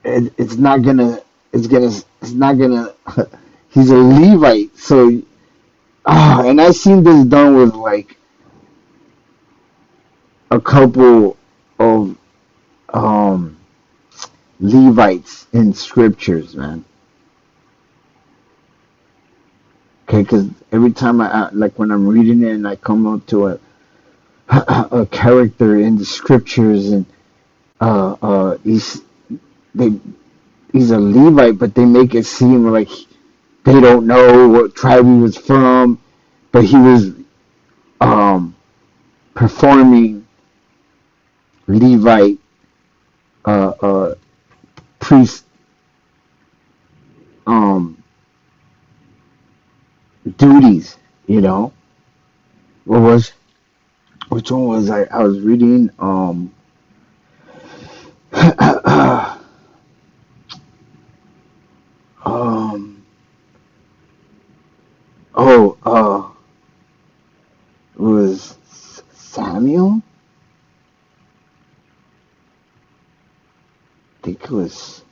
it's not gonna, he's a Levite, so, and I've seen this done with like a couple of Levites in scriptures, man. Okay, because every time I like when I'm reading it and I come up to a character in the scriptures and he's a Levite, but they make it seem like they don't know what tribe he was from, but he was performing Levite priest duties, you know. Which one was I was reading it was Samuel? I think it was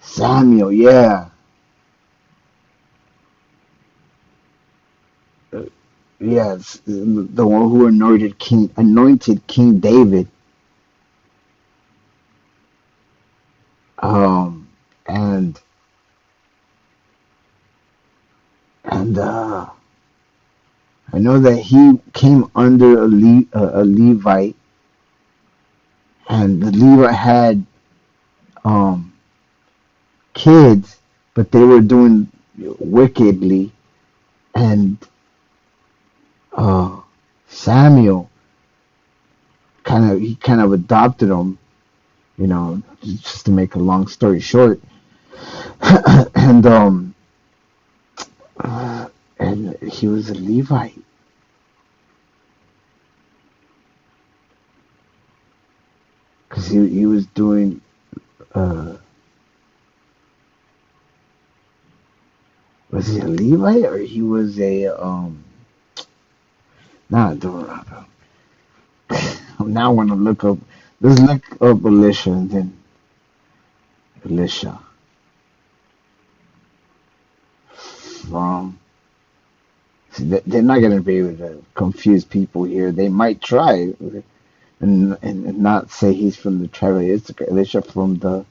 Samuel, yeah. Yes, the one who anointed King David. And I know that he came under a Levite, and the Levite had kids, but they were doing wickedly, and Samuel kind of adopted them, you know, just to make a long story short. and he was a Levite. Because he was doing was he a Levite or he was a don't know. Now I want to look up. Let's look up Elisha and then Elisha from. See, they're not going to be able to confuse people here. They might try and not say he's from the tribe of Issachar. Elisha from the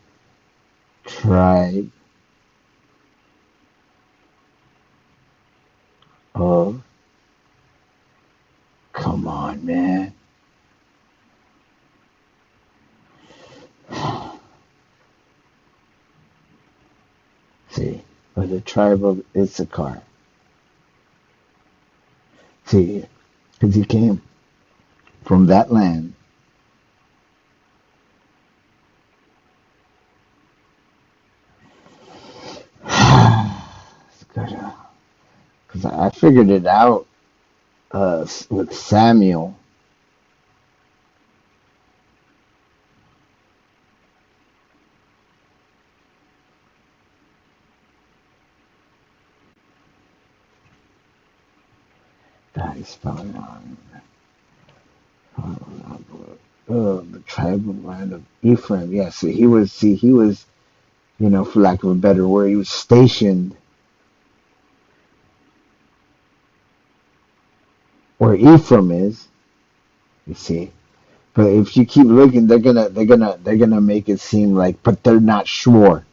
tribe of. Come on, man. See, of the tribe of Issachar. See, because he came from that land. Because I figured it out with Samuel. That is spelling wrong. The tribe of land of Ephraim. Yeah, he was, for lack of a better word, he was stationed where Ephraim is. You see, but if you keep looking, they're gonna make it seem like, but they're not sure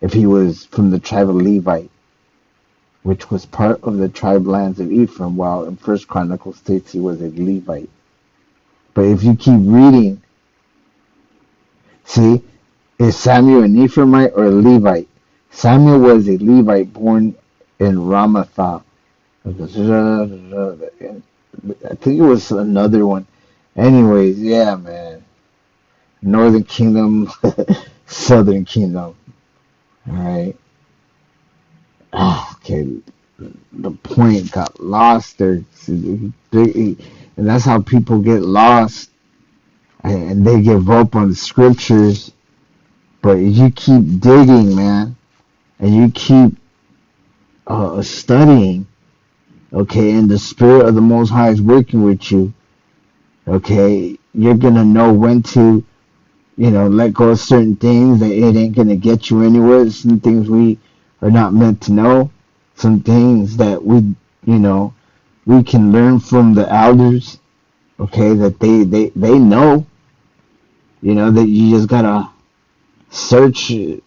if he was from the tribe of Levite, which was part of the tribe lands of Ephraim, while in First Chronicles states he was a Levite. But if you keep reading, see, is Samuel an Ephraimite or a Levite? Samuel was a Levite born in Ramathah. I think it was another one. Anyways, yeah, man. Northern Kingdom, Southern Kingdom. All right. Okay. The point got lost there. And that's how people get lost. And they give up on the scriptures. But you keep digging, man. And you keep studying. Okay, and the Spirit of the Most High is working with you. Okay, you're going to know when to, let go of certain things that it ain't going to get you anywhere. Some things we are not meant to know. Some things that we can learn from the elders. Okay, that they know, that you just got to search through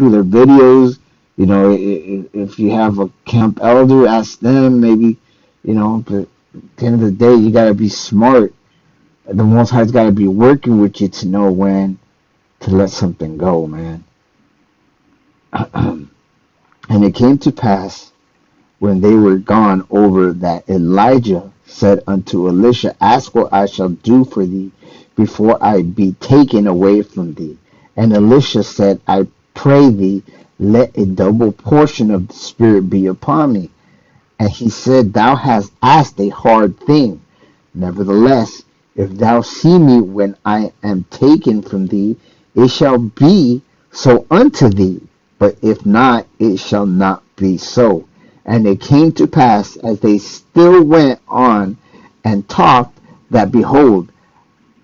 their videos. If you have a camp elder, ask them, maybe, but at the end of the day, you got to be smart. The Most High's got to be working with you to know when to let something go, man. And it came to pass when they were gone over that Elijah said unto Elisha, ask what I shall do for thee before I be taken away from thee. And Elisha said, I pray thee, let a double portion of the Spirit be upon me. And he said, thou hast asked a hard thing. Nevertheless, if thou see me when I am taken from thee, it shall be so unto thee. But if not, it shall not be so. And it came to pass, as they still went on and talked, that behold,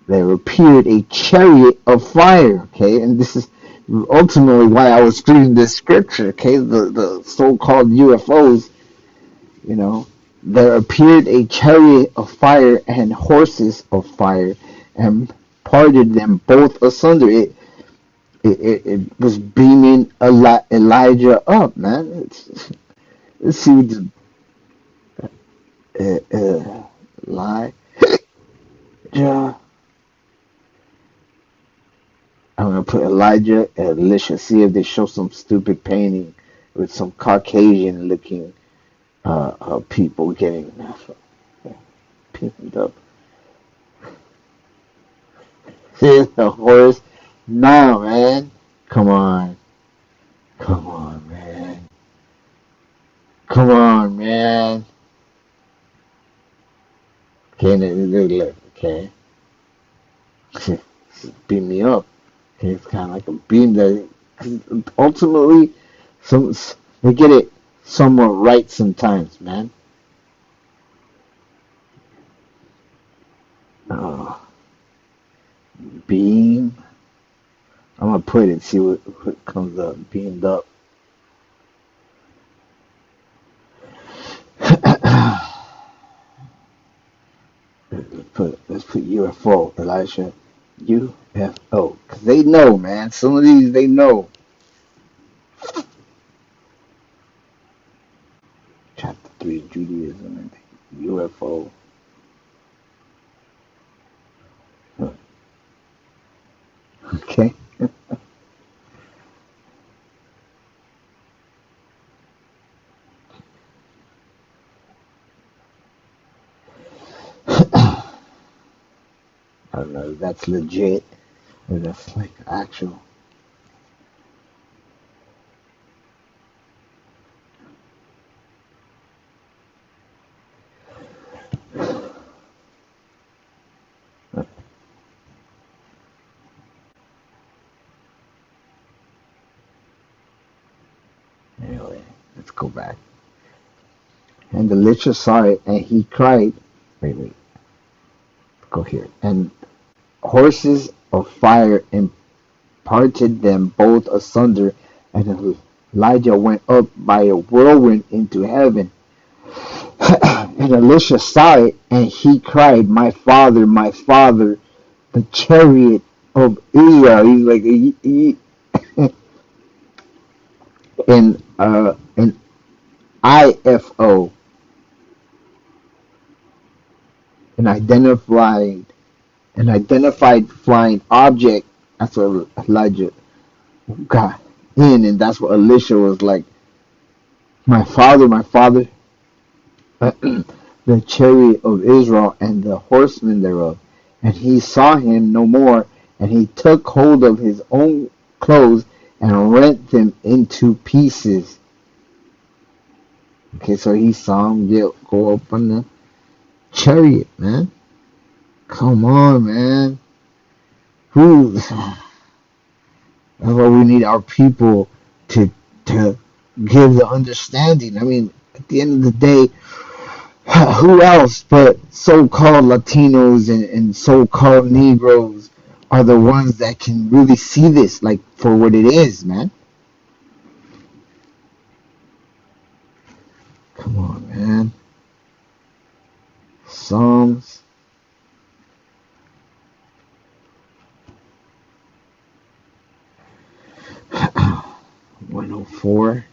there appeared a chariot of fire. Okay, and this is ultimately why I was reading this scripture. Okay, the so-called UFOs, there appeared a chariot of fire and horses of fire, and parted them both asunder. It was beaming Elijah up, man. Let's see what Elijah. I'm gonna put Elijah and Elisha. See if they show some stupid painting with some Caucasian looking people getting pinned up. See the horse? No, man. Come on, man. Come on, man. Okay, look. Okay, beam me up. Okay, it's kind of like a beam that ultimately, they get it somewhat right sometimes, man. Oh. Beam. I'm gonna put it, see what comes up. Beamed up. Let's put UFO, Elisha. UFO. Because they know, man. Some of these they know. Chapter 3, Judaism and UFO. Huh. Okay. I don't know if that's legit or that's like actual. Anyway, let's go back. And Elisha saw it, and he cried. Wait. Go here. And horses of fire imparted them both asunder, and Elijah went up by a whirlwind into heaven. And Elisha saw it, and he cried, my father, the chariot of Israel. He's like, in IFO, an identified flying object. That's what Elijah got in, and that's what Elisha was like, my father, the chariot of Israel and the horsemen thereof. And he saw him no more, and he took hold of his own clothes and rent them into pieces. Okay, so he saw him go up on the chariot, man. Come on, man. That's why we need our people to give the understanding. I mean, at the end of the day, who else but so-called Latinos and so-called Negroes are the ones that can really see this like for what it is, man? Come on, man. Psalms. Psalms 104.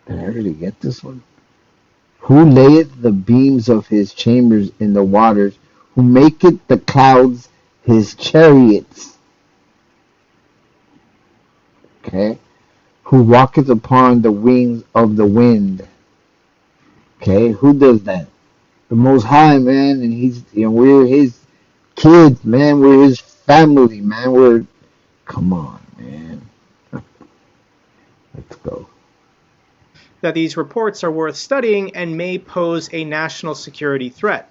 Did I really get this one? Who layeth the beams of his chambers in the waters? Who maketh the clouds his chariots? Okay. Who walketh upon the wings of the wind? Okay. Who does that? The Most High, man. And we're his kids, man. We're his family, man. Come on, man. Let's go. That these reports are worth studying and may pose a national security threat.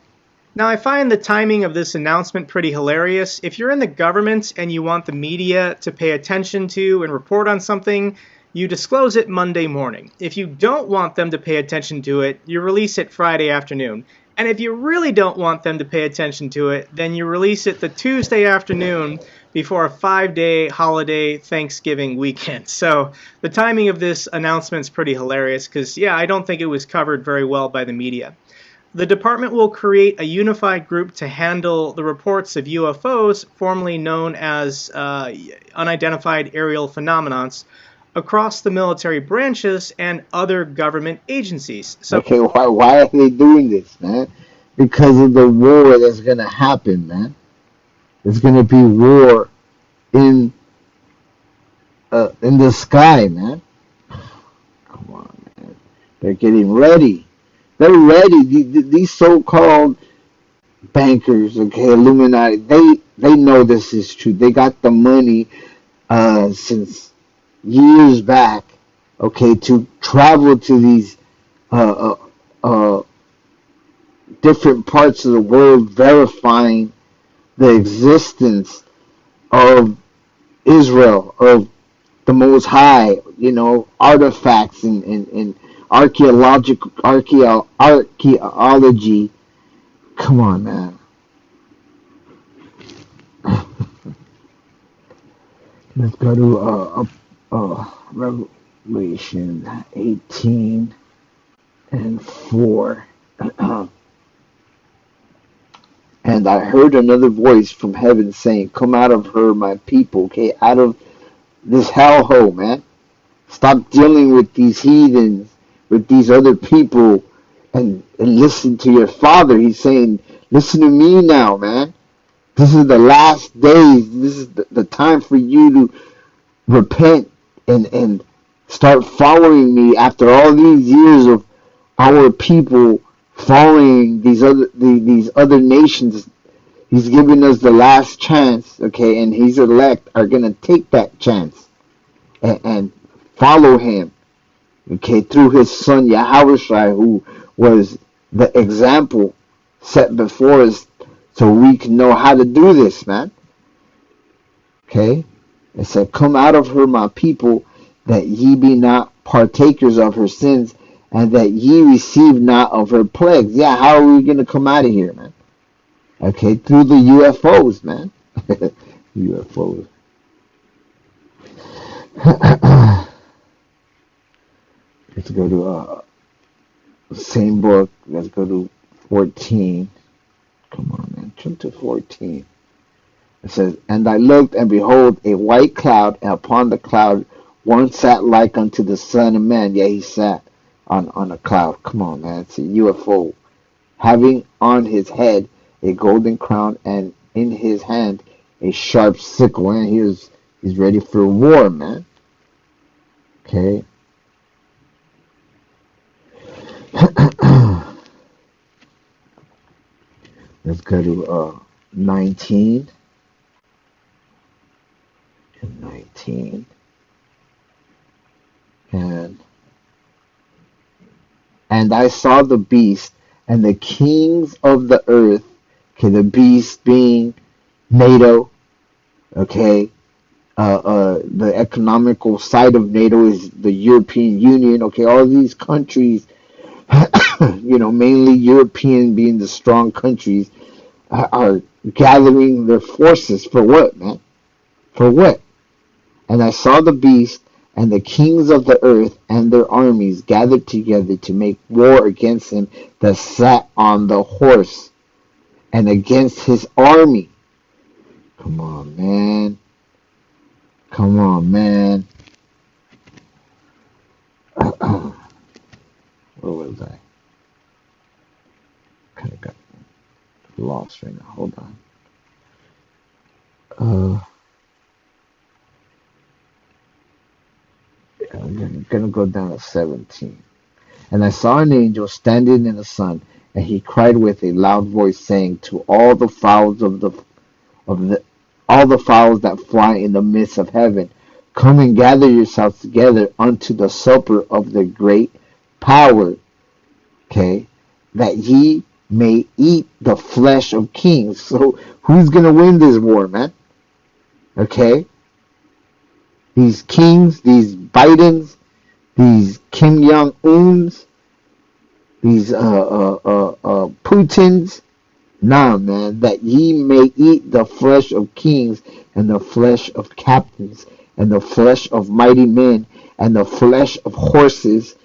Now, I find the timing of this announcement pretty hilarious. If you're in the government and you want the media to pay attention to and report on something, you disclose it Monday morning. If you don't want them to pay attention to it, you release it Friday afternoon. And if you really don't want them to pay attention to it, then you release it the Tuesday afternoon before a 5-day holiday Thanksgiving weekend. So the timing of this announcement is pretty hilarious because, yeah, I don't think it was covered very well by the media. The department will create a unified group to handle the reports of UFOs, formerly known as unidentified aerial phenomenons, across the military branches and other government agencies. So, okay, why are they doing this, man? Because of the war that's going to happen, man. There's going to be war in the sky, man. Come on, man. They're getting ready. They're ready. These so-called bankers, okay, Illuminati, they know this is true. They got the money since years back, okay, to travel to these different parts of the world, verifying the existence of Israel, of the Most High, artifacts and archaeology, Come on, man. Let's go to Revelation 18 and 4. And I heard another voice from heaven saying, "Come out of her, my people." Okay, out of this hellhole, man. Stop dealing with these heathens, with these other people, and listen to your Father. He's saying, listen to me now, man. This is the last days. This is the time for you to repent and start following me after all these years of our people following these other nations. He's giving us the last chance, okay, and his elect are going to take that chance and follow him, okay, through his son Yahushua, who was the example set before us so we can know how to do this, man. Okay? It said, "Come out of her, my people, that ye be not partakers of her sins, and that ye receive not of her plagues." Yeah, how are we going to come out of here, man? Okay, through the UFOs, man. UFOs. Let's go to same book. Let's go to 14. Come on, man. Jump to 14. It says, "And I looked, and behold, a white cloud, and upon the cloud one sat like unto the Son of Man." Yeah, he sat on a cloud. Come on, man. It's a UFO. "Having on his head a golden crown, and in his hand a sharp sickle." And he's ready for war, man. Okay. Let's go to 19. 19. And I saw the beast and the kings of the earth. Okay, the beast being NATO. Okay, the economical side of NATO is the European Union. Okay, all these countries, mainly European being the strong countries, are gathering their forces for what, man? For what? "And I saw the beast and the kings of the earth and their armies gathered together to make war against him that sat on the horse and against his army." Come on, man. Come on, man. Where was I? Kind of got lost right now. Hold on. I'm gonna go down to 17. "And I saw an angel standing in the sun, and he cried with a loud voice, saying to all the fowls all the fowls that fly in the midst of heaven, come and gather yourselves together unto the supper of the great power, okay, that ye may eat the flesh of kings." So who's gonna win this war, man? Okay, these kings, these Bidens, these Kim Jong-uns, these Putins. Nah, man, "that ye may eat the flesh of kings, and the flesh of captains, and the flesh of mighty men, and the flesh of horses,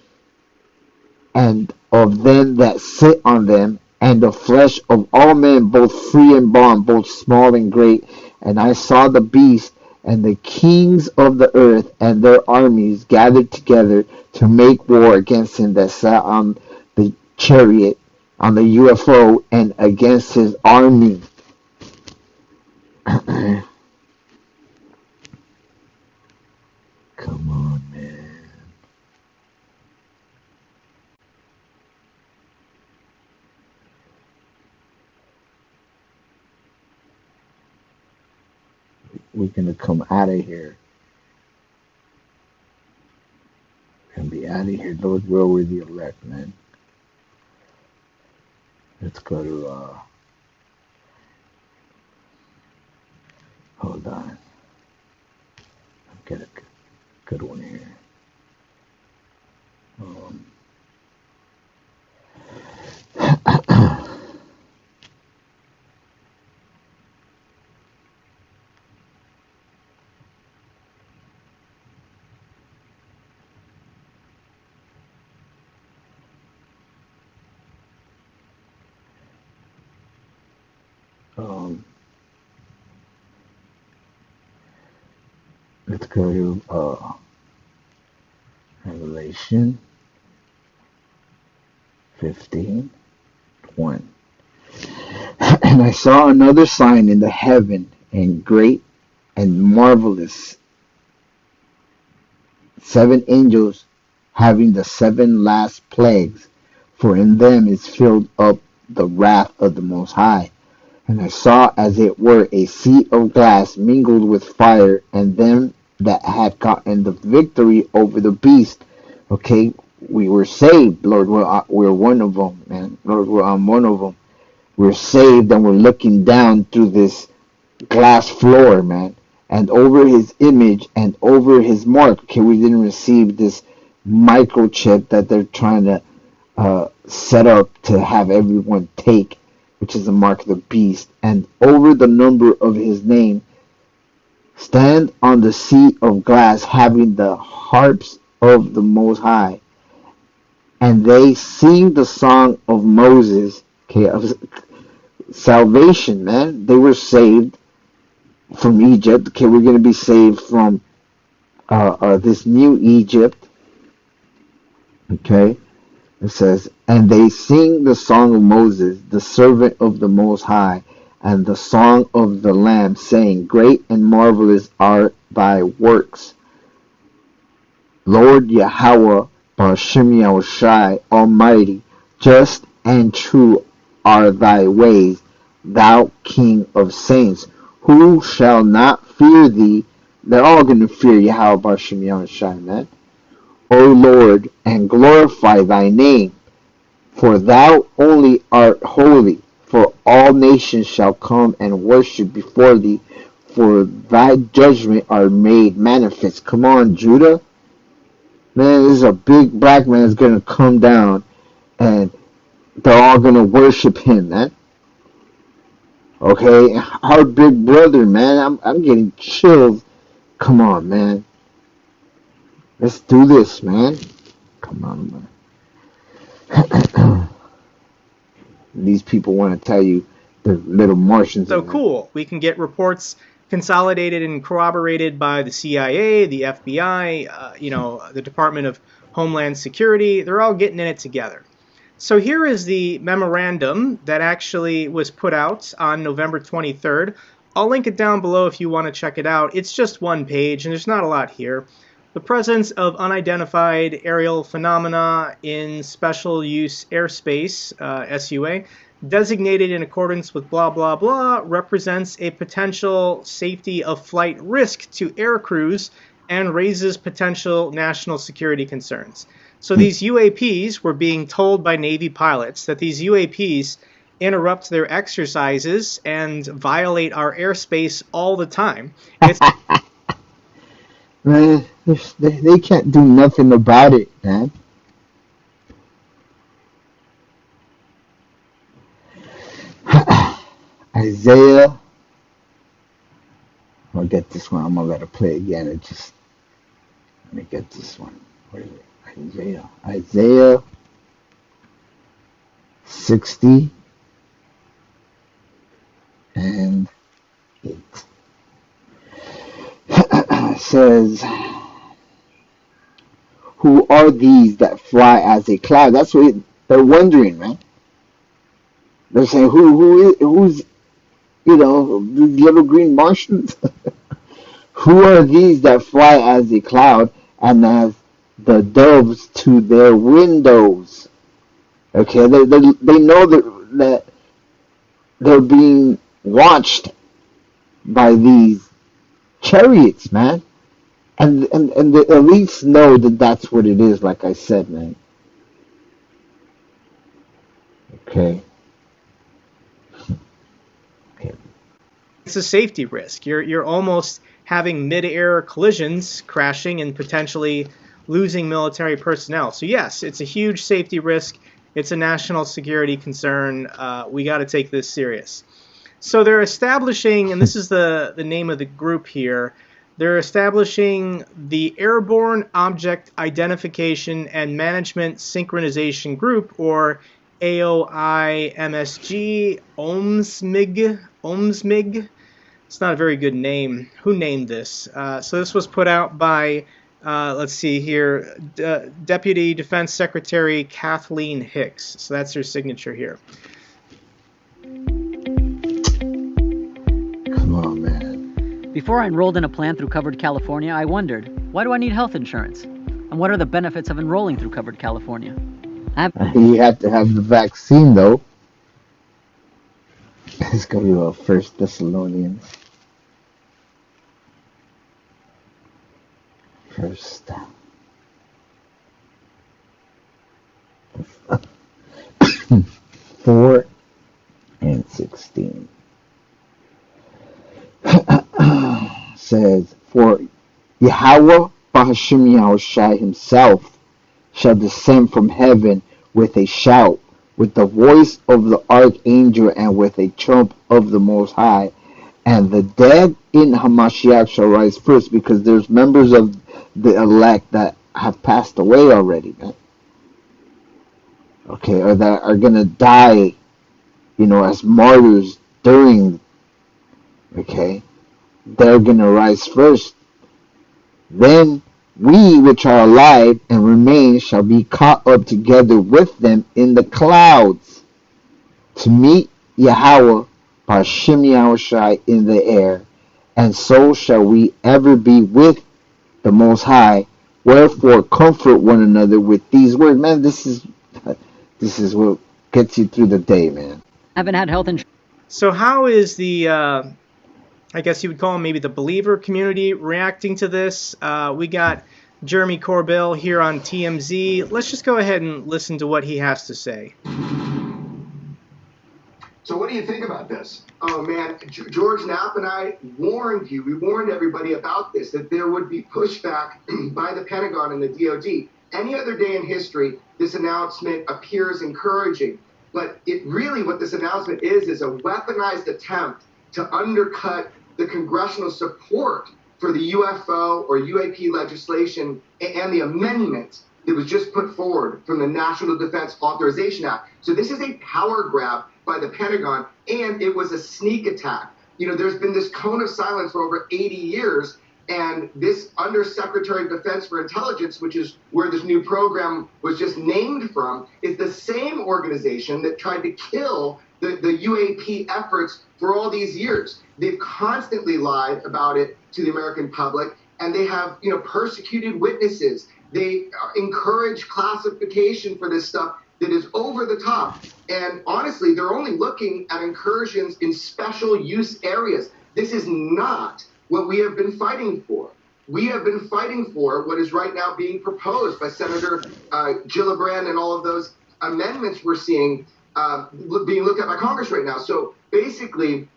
and of them that sit on them, and the flesh of all men, both free and bond, both small and great. And I saw the beast and the kings of the earth and their armies gathered together to make war against him that sat on the chariot, on the UFO, and against his army." Come on, man. We're going to come out of here. We're going to be out of here. Lord, where were the elect, man? Let's go to, hold on. I'll get a good one here. Let's go to Revelation 15:1. And I saw another sign in the heaven, and great and marvelous, 7 angels having the 7 last plagues, for in them is filled up the wrath of the Most High. And I saw as it were a sea of glass mingled with fire, and them that had gotten the victory over the beast. Okay, we were saved, Lord. We're one of them, man. Lord, we're on one of them. We're saved, and we're looking down through this glass floor, man. And over his image and over his mark. Okay, we didn't receive this microchip that they're trying to set up to have everyone take, which is the mark of the beast. And over the number of his name, stand on the sea of glass, having the harps of the Most High. And they sing the song of Moses, okay, of salvation, man. They were saved from Egypt. Okay, we're going to be saved from this new Egypt. Okay, it says, and they sing the song of Moses, the servant of the Most High, and the song of the Lamb, saying, great and marvelous are thy works, Lord Yahweh, B'Shem Yahushai, Almighty. Just and true are thy ways, thou King of saints. Who shall not fear thee? They're all going to fear Yahweh, B'Shem Yahushai, man. O Lord, and glorify thy name, for thou only art holy. For all nations shall come and worship before thee, for thy judgment are made manifest. Come on, Judah. Man, this is a big black man that's going to come down, and they're all going to worship him, man. Okay, our big brother, man. I'm getting chills. Come on, man. Let's do this, man. Come on, man. These people want to tell you they're little Martians. So cool. We can get reports consolidated and corroborated by the CIA, the FBI, the Department of Homeland Security. They're all getting in it together. So here is the memorandum that actually was put out on November 23rd. I'll link it down below if you want to check it out. It's just one page, and there's not a lot here. The presence of unidentified aerial phenomena in special use airspace, SUA, designated in accordance with blah blah blah, represents a potential safety of flight risk to air crews and raises potential national security concerns. So these UAPs were being told by Navy pilots that these UAPs interrupt their exercises and violate our airspace all the time. Man, they can't do nothing about it, man. Isaiah. I'll get this one. I'm going to let it play again. Let me get this one. Where is it? Isaiah 60 and 8. Says, who are these that fly as a cloud? That's what they're wondering, man. They're saying, who's these little green Martians? Who are these that fly as a cloud and as the doves to their windows? Okay, they know that they're being watched by these chariots, man. And the elites know that that's what it is, like I said, man. Okay. It's a safety risk. You're almost having mid-air collisions, crashing, and potentially losing military personnel. So yes, it's a huge safety risk. It's a national security concern. We got to take this serious. So they're establishing, and this is the name of the group here, they're establishing the Airborne Object Identification and Management Synchronization Group, or 𝐉𝐄𝐼MSG, It's not a very good name. Who named this? So this was put out by, let's see here, Deputy Defense Secretary Kathleen Hicks. So that's her signature here. Come on, man. Before I enrolled in a plan through Covered California, I wondered, why do I need health insurance? And what are the benefits of enrolling through Covered California? You have to have the vaccine, though. It's going to be about 1 Thessalonians. First. 4 and 16. Says, for Yahweh Bahashim Yahushai himself shall descend from heaven with a shout, with the voice of the archangel, and with a trump of the Most High. And the dead in Hamashiach shall rise first, because there's members of the elect that have passed away already, man. Okay, or that are going to die, as martyrs during, okay, they're going to rise first. Then we which are alive and remain shall be caught up together with them in the clouds to meet Yahweh Bashim Yahushai in the air, and so shall we ever be with the Most High. Wherefore comfort one another with these words. Man, this is what gets you through the day, man. I haven't had health insurance. So how is the, I guess you would call them maybe the believer community reacting to this? We got Jeremy Corbell here on TMZ. Let's just go ahead and listen to what he has to say. So what do you think about this? Oh, man, George Knapp and I warned you, we warned everybody about this, that there would be pushback by the Pentagon and the DOD. Any other day in history, this announcement appears encouraging. But it really, what this announcement is a weaponized attempt to undercut the congressional support for the UFO or UAP legislation and the amendment that was just put forward from the National Defense Authorization Act. So this is a power grab by the Pentagon, and it was a sneak attack. There's been this cone of silence for over 80 years, and this Undersecretary of Defense for Intelligence, which is where this new program was just named from, is the same organization that tried to kill the UAP efforts for all these years. They've constantly lied about it to the American public, and they have, persecuted witnesses. They encourage classification for this stuff that is over the top. And honestly, they're only looking at incursions in special use areas. This is not what we have been fighting for. We have been fighting for what is right now being proposed by Senator Gillibrand and all of those amendments we're seeing being looked at by Congress right now. So basically,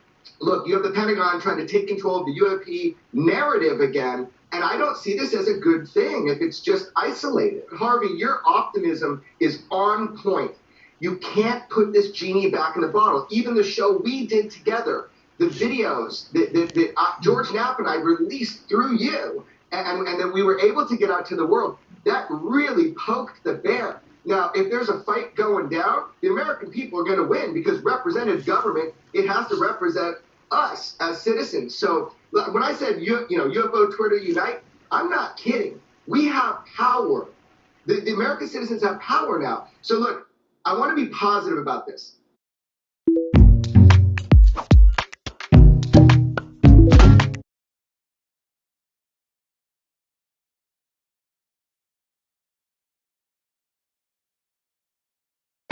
look, you have the Pentagon trying to take control of the UFP narrative again, and I don't see this as a good thing if it's just isolated. Harvey, your optimism is on point. You can't put this genie back in the bottle. Even the show we did together, the videos that George Knapp and I released through you, and that we were able to get out to the world, that really poked the bear. Now, if there's a fight going down, the American people are going to win, because representative government, it has to represent us as citizens. So when I said, UFO Twitter unite, I'm not kidding. We have power. The American citizens have power now. So look, I want to be positive about this.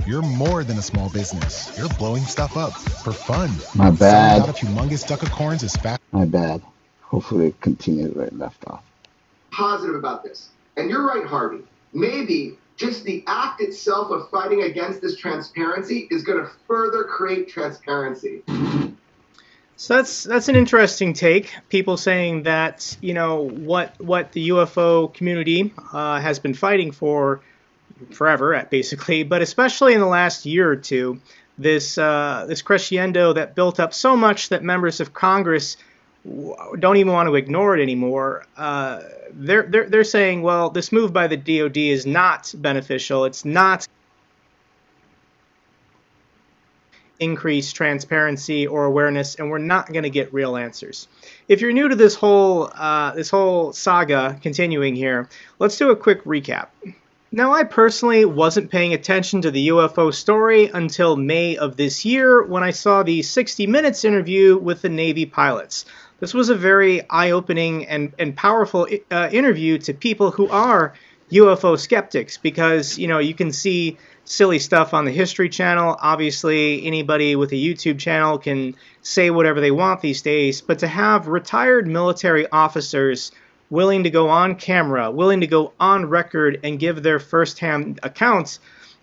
You're more than a small business. You're blowing stuff up for fun. My bad. Selling out a humongous duck of corns is fast. My bad. Hopefully it continues where it left off. Positive about this. And you're right, Harvey. Maybe just the act itself of fighting against this transparency is going to further create transparency. So that's an interesting take. People saying that, what the UFO community has been fighting for forever, basically, but especially in the last year or two, this crescendo that built up so much that members of Congress don't even want to ignore it anymore. They're saying, well, this move by the DOD is not beneficial. It's not increase transparency or awareness, and we're not going to get real answers. If you're new to this whole saga continuing here, let's do a quick recap. Now, I personally wasn't paying attention to the UFO story until May of this year when I saw the 60 Minutes interview with the Navy pilots. This was a very eye-opening and powerful interview to people who are UFO skeptics, because, you know, you can see silly stuff on the History Channel. Obviously, anybody with a YouTube channel can say whatever they want these days, but to have retired military officers willing to go on camera, willing to go on record and give their firsthand accounts,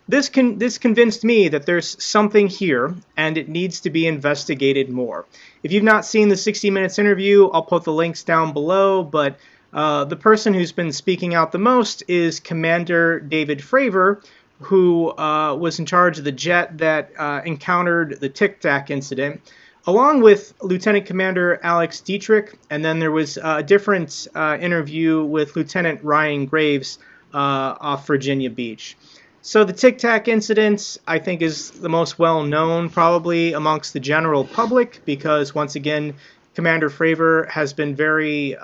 this convinced me that there's something here and it needs to be investigated more. If you've not seen the 60 Minutes interview, I'll put the links down below, but the person who's been speaking out the most is Commander David Fravor, who was in charge of the jet that encountered the Tic Tac incident, along with Lieutenant Commander Alex Dietrich, and then there was a different interview with Lieutenant Ryan Graves off Virginia Beach. So the Tic Tac incident, I think, is the most well-known probably amongst the general public, because once again, Commander Fravor has been very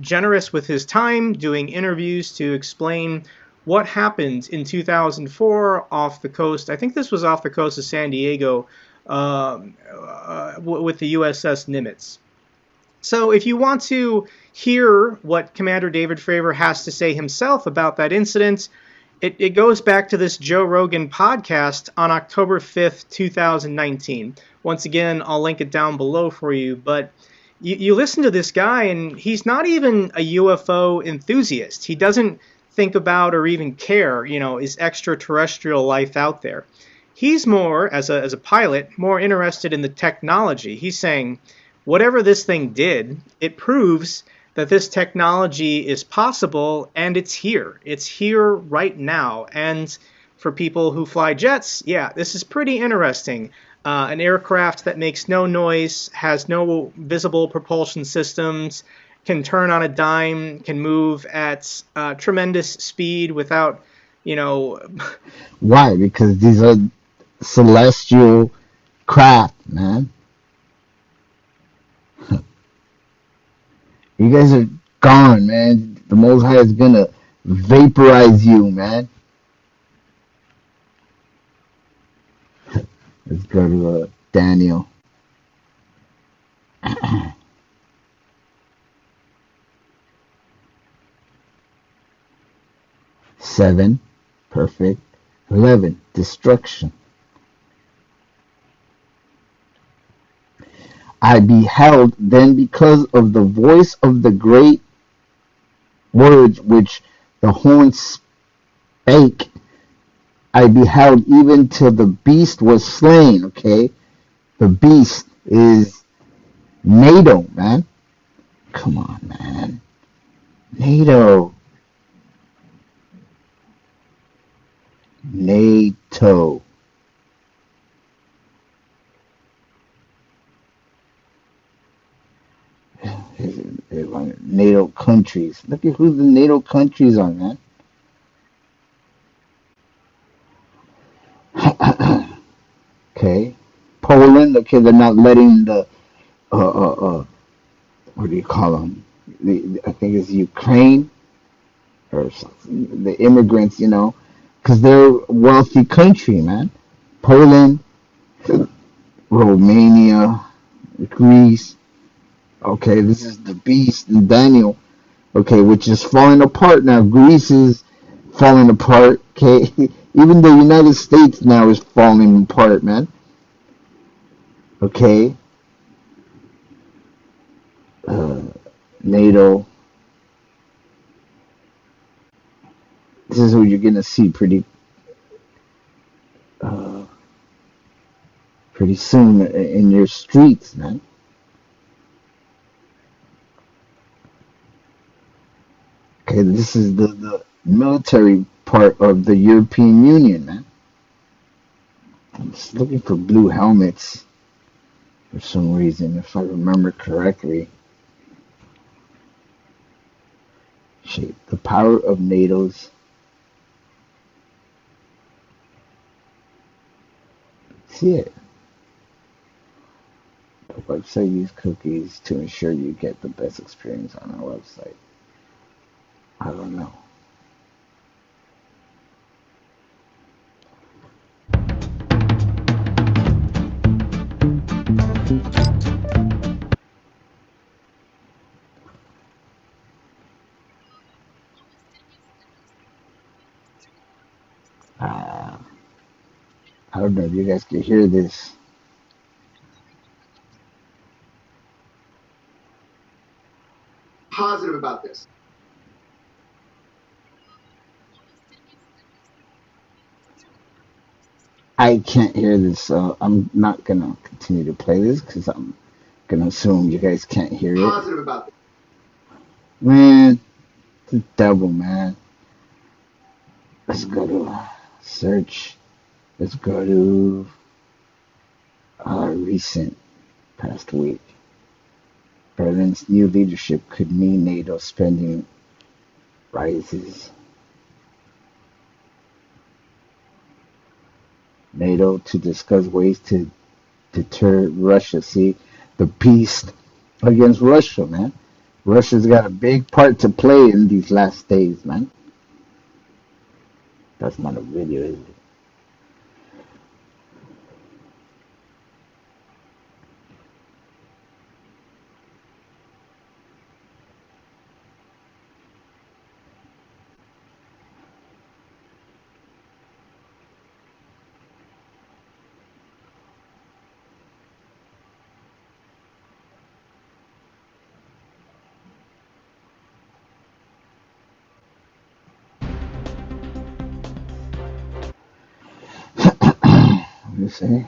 generous with his time doing interviews to explain what happened in 2004 off the coast. I think this was off the coast of San Diego, with the USS Nimitz. So if you want to hear what Commander David Fravor has to say himself about that incident, it goes back to this Joe Rogan podcast on October 5th, 2019. Once again, I'll link it down below for you, but you listen to this guy, and he's not even a UFO enthusiast. He doesn't think about or even care, you know, is extraterrestrial life out there. He's more, as a pilot, more interested in the technology. He's saying, whatever this thing did, it proves that this technology is possible, and it's here. It's here right now. And for people who fly jets, yeah, this is pretty interesting. An aircraft that makes no noise, has no visible propulsion systems, can turn on a dime, can move at tremendous speed without, you know... Why? Because these are celestial craft, man. You guys are gone, man. The Most High is gonna vaporize you, man. Let's go to Daniel. Seven, perfect. 11, destruction. I beheld then, because of the voice of the great words which the horn spake, I beheld even till the beast was slain. Okay, the beast is NATO, man. Come on, man. NATO. NATO countries. Look at who the NATO countries are, man. Okay, Poland. Okay, they're not letting the what do you call them? I think it's Ukraine or something. The immigrants, you know, because they're a wealthy country, man. Poland, Romania, Greece. Okay, this is the beast in Daniel. Okay, which is falling apart now. Greece is falling apart. Okay, even the United States now is falling apart, man. Okay, NATO. This is what you're gonna see pretty soon in your streets, man. Okay, this is the military part of the European Union, man. I'm just looking for blue helmets for some reason, if I remember correctly. Shit, the power of NATO's. See it. website use cookies to ensure you get the best experience on our website? I don't know. I don't know if you guys can hear this. Positive about this. I can't hear this, so I'm not gonna continue to play this because I'm gonna assume you guys can't hear it. Positive about this. Man, the devil, man. Let's go to search. Let's go to recent past week. Berlin's new leadership could mean NATO spending rises. NATO to discuss ways to deter Russia. See, the beast against Russia, man. Russia's got a big part to play in these last days, man. That's not a video, is it? Let me see.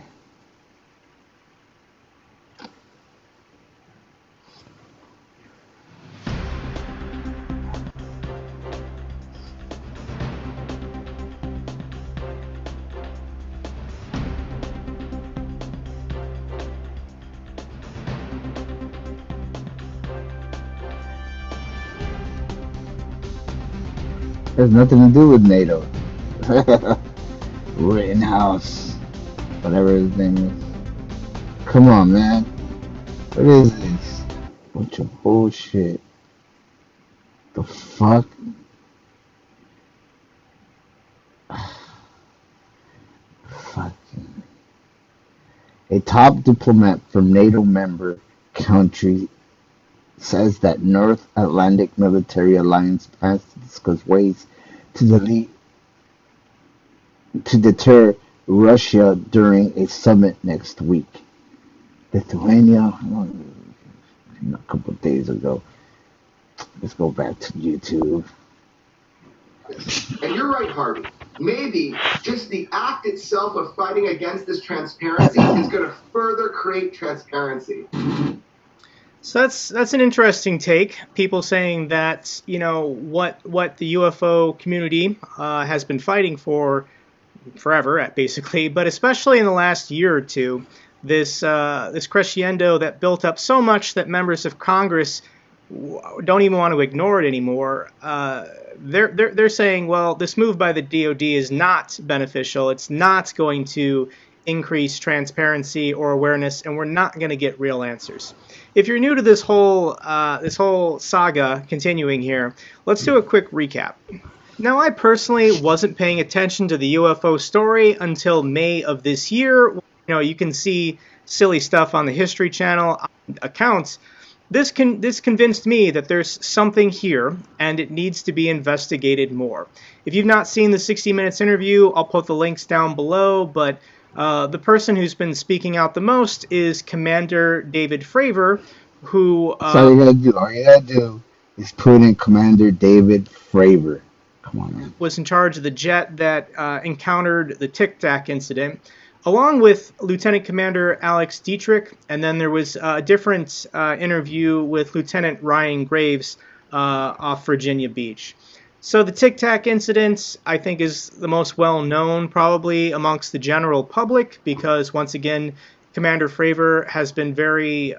There's nothing to do with NATO. Rittenhouse, whatever his name is. Come on, man. What is this? Bunch of bullshit. The fuck? Fucking. A top diplomat from NATO member country says that North Atlantic Military Alliance plans to discuss ways to deter Russia during a summit next week. Lithuania, a couple of days ago. Let's go back to YouTube. And you're right, Harvey. Maybe just the act itself of fighting against this transparency is going to further create transparency. So that's an interesting take. People saying that, you know, what the UFO community has been fighting for forever, basically, but especially in the last year or two, this crescendo that built up so much that members of Congress don't even want to ignore it anymore. They're saying, well, this move by the DoD is not beneficial. It's not going to increase transparency or awareness, and we're not going to get real answers. If you're new to this whole saga continuing here, let's do a quick recap. Now, I personally wasn't paying attention to the UFO story until May of this year. You know, you can see silly stuff on the History Channel accounts. This convinced me that there's something here, and it needs to be investigated more. If you've not seen the 60 Minutes interview, I'll put the links down below, but the person who's been speaking out the most is Commander David Fravor, who... That's all you gotta do is put in Commander David Fravor. Come on, man. Was in charge of the jet that encountered the Tic Tac incident, along with Lieutenant Commander Alex Dietrich, and then there was a different interview with Lieutenant Ryan Graves off Virginia Beach. So the Tic Tac incident, I think, is the most well-known probably amongst the general public because, once again, Commander Fravor has been very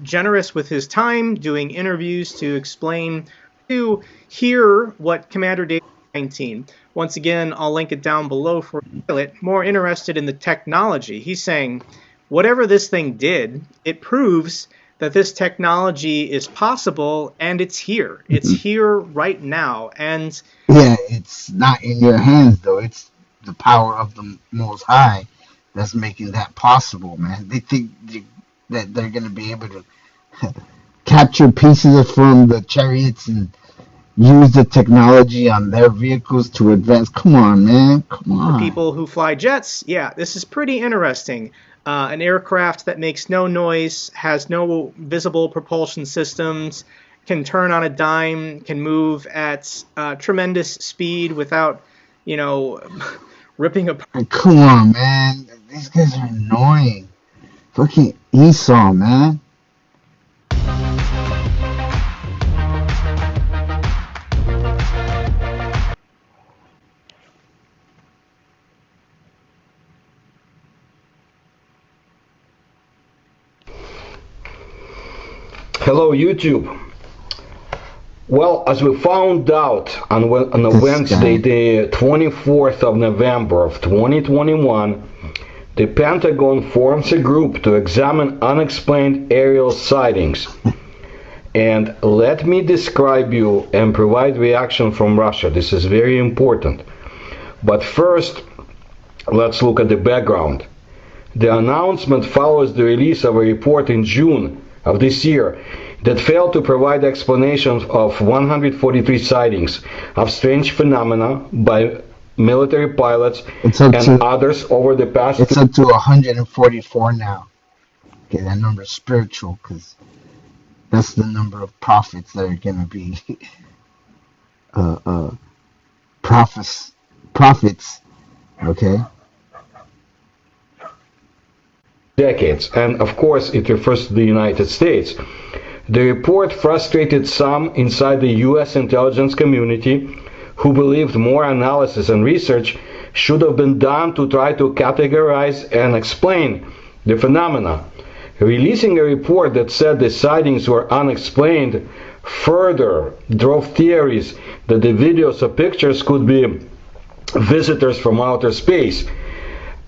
generous with his time doing interviews to explain, to hear what Commander David 19. Once again, I'll link it down below for it. More interested in the technology. He's saying, whatever this thing did, it proves that this technology is possible and it's here. It's here right now. And yeah, it's not in your hands though. It's the power of the Most High that's making that possible, man. They think that they're going to be able to capture pieces from the chariots and use the technology on their vehicles to advance. Come on, man. Come on. The people who fly jets, yeah, this is pretty interesting. An aircraft that makes no noise, has no visible propulsion systems, can turn on a dime, can move at tremendous speed without, ripping apart. Come on, man. These guys are annoying. Fucking Esau, man. Hello, YouTube. Well, as we found out on a Wednesday, the 24th of November of 2021, the Pentagon forms a group to examine unexplained aerial sightings. And let me describe you and provide reaction from Russia. This is very important. But first, let's look at the background. The announcement follows the release of a report in June of this year that failed to provide explanations of 143 sightings of strange phenomena by military pilots and others over the past. It's up to 144 now. Okay, that number is spiritual because that's the number of prophets that are going to be prophets. Okay. Decades, and of course it refers to the United States. The report frustrated some inside the US intelligence community who believed more analysis and research should have been done to try to categorize and explain the phenomena. Releasing a report that said the sightings were unexplained further drove theories that the videos or pictures could be visitors from outer space.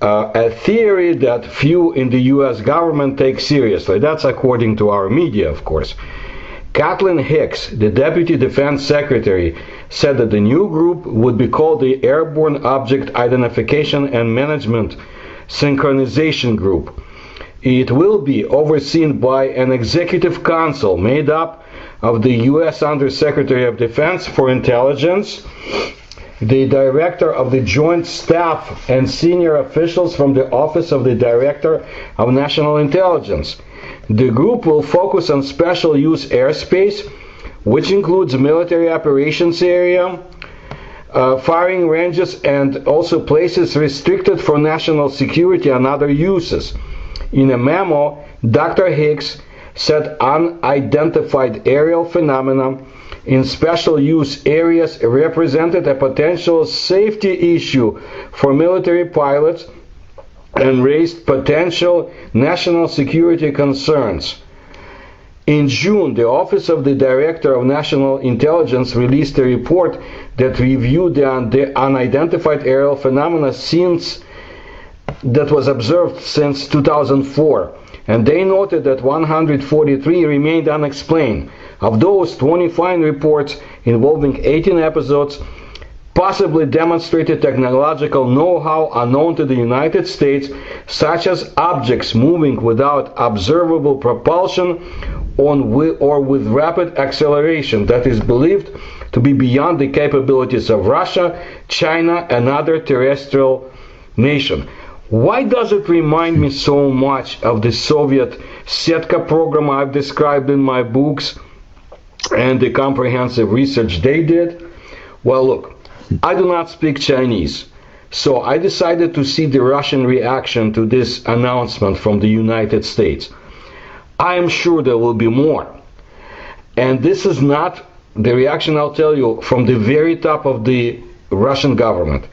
A theory that few in the US government take seriously. That's according to our media, of course. Kathleen Hicks, the Deputy Defense Secretary, said that the new group would be called the Airborne Object Identification and Management Synchronization Group. It will be overseen by an executive council made up of the US Undersecretary of Defense for Intelligence, the Director of the Joint Staff, and senior officials from the Office of the Director of National Intelligence. The group will focus on special use airspace, which includes military operations area, firing ranges, and also places restricted for national security and other uses. In a memo, Dr. Hicks said unidentified aerial phenomena in special use areas represented a potential safety issue for military pilots and raised potential national security concerns. In June, the Office of the Director of National Intelligence released a report that reviewed the unidentified aerial phenomena that was observed since 2004, and they noted that 143 remained unexplained. Of those, 25 reports involving 18 episodes possibly demonstrated technological know-how unknown to the United States, such as objects moving without observable propulsion or with rapid acceleration that is believed to be beyond the capabilities of Russia, China, and other terrestrial nations. Why does it remind me so much of the Soviet Setka program I've described in my books and the comprehensive research they did? Well, look, I do not speak Chinese, so I decided to see the Russian reaction to this announcement from the United States. I am sure there will be more. And this is not the reaction, I'll tell you, from the very top of the Russian government.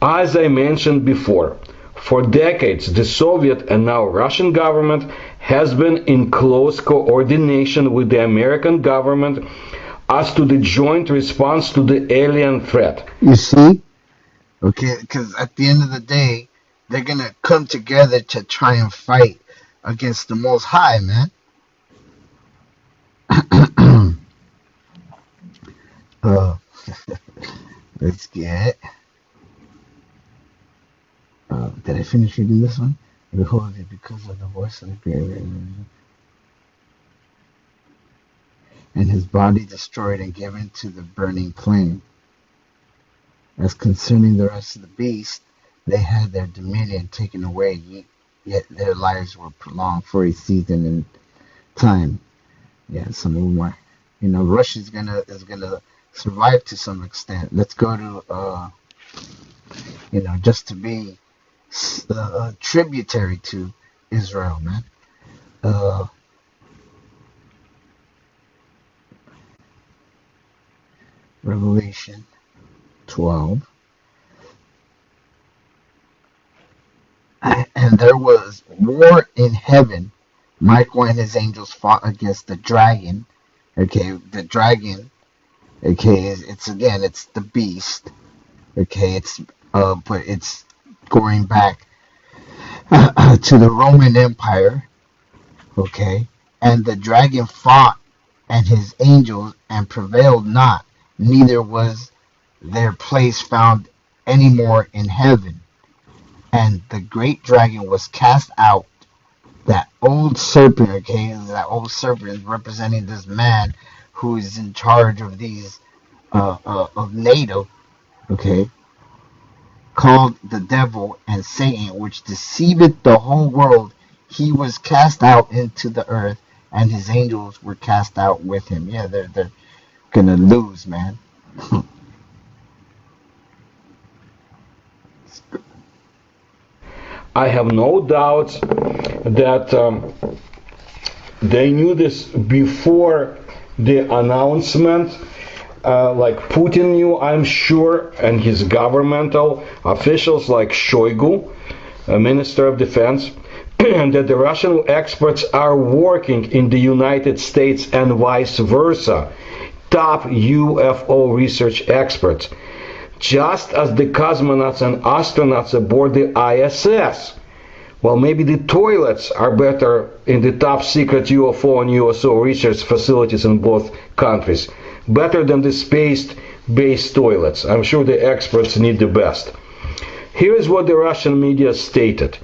As I mentioned before, for decades, the Soviet and now Russian government has been in close coordination with the American government as to the joint response to the alien threat. You see? Okay, because at the end of the day, they're going to come together to try and fight against the Most High, man. uh, let's get. Did I finish reading this one? Behold, it because of the voice of the great, and his body destroyed and given to the burning flame. As concerning the rest of the beasts, they had their dominion taken away, yet their lives were prolonged for a season and time. Yeah, some of them were. Russia is gonna survive to some extent. Let's go to just to be tributary to Israel, man. Revelation 12. And there was war in heaven. Michael and his angels fought against the dragon. Okay, the dragon. Okay, it's the beast. Okay, but it's going back to the Roman Empire. Okay, and the dragon fought and his angels and prevailed not, neither was their place found any more in heaven. And the great dragon was cast out, that old serpent. Okay, that old serpent is representing this man who is in charge of these of NATO. Okay, called the devil and Satan, which deceiveth the whole world. He was cast out into the earth, and his angels were cast out with him. Yeah, they're gonna lose, man. I have no doubts that they knew this before the announcement. Like Putin knew, I'm sure, and his governmental officials like Shoigu, Minister of Defense, and that the Russian experts are working in the United States and vice versa. Top UFO research experts. Just as the cosmonauts and astronauts aboard the ISS. Well, maybe the toilets are better in the top secret UFO and USO research facilities in both countries. Better than the space-based toilets. I'm sure the experts need the best. Here is what the Russian media stated.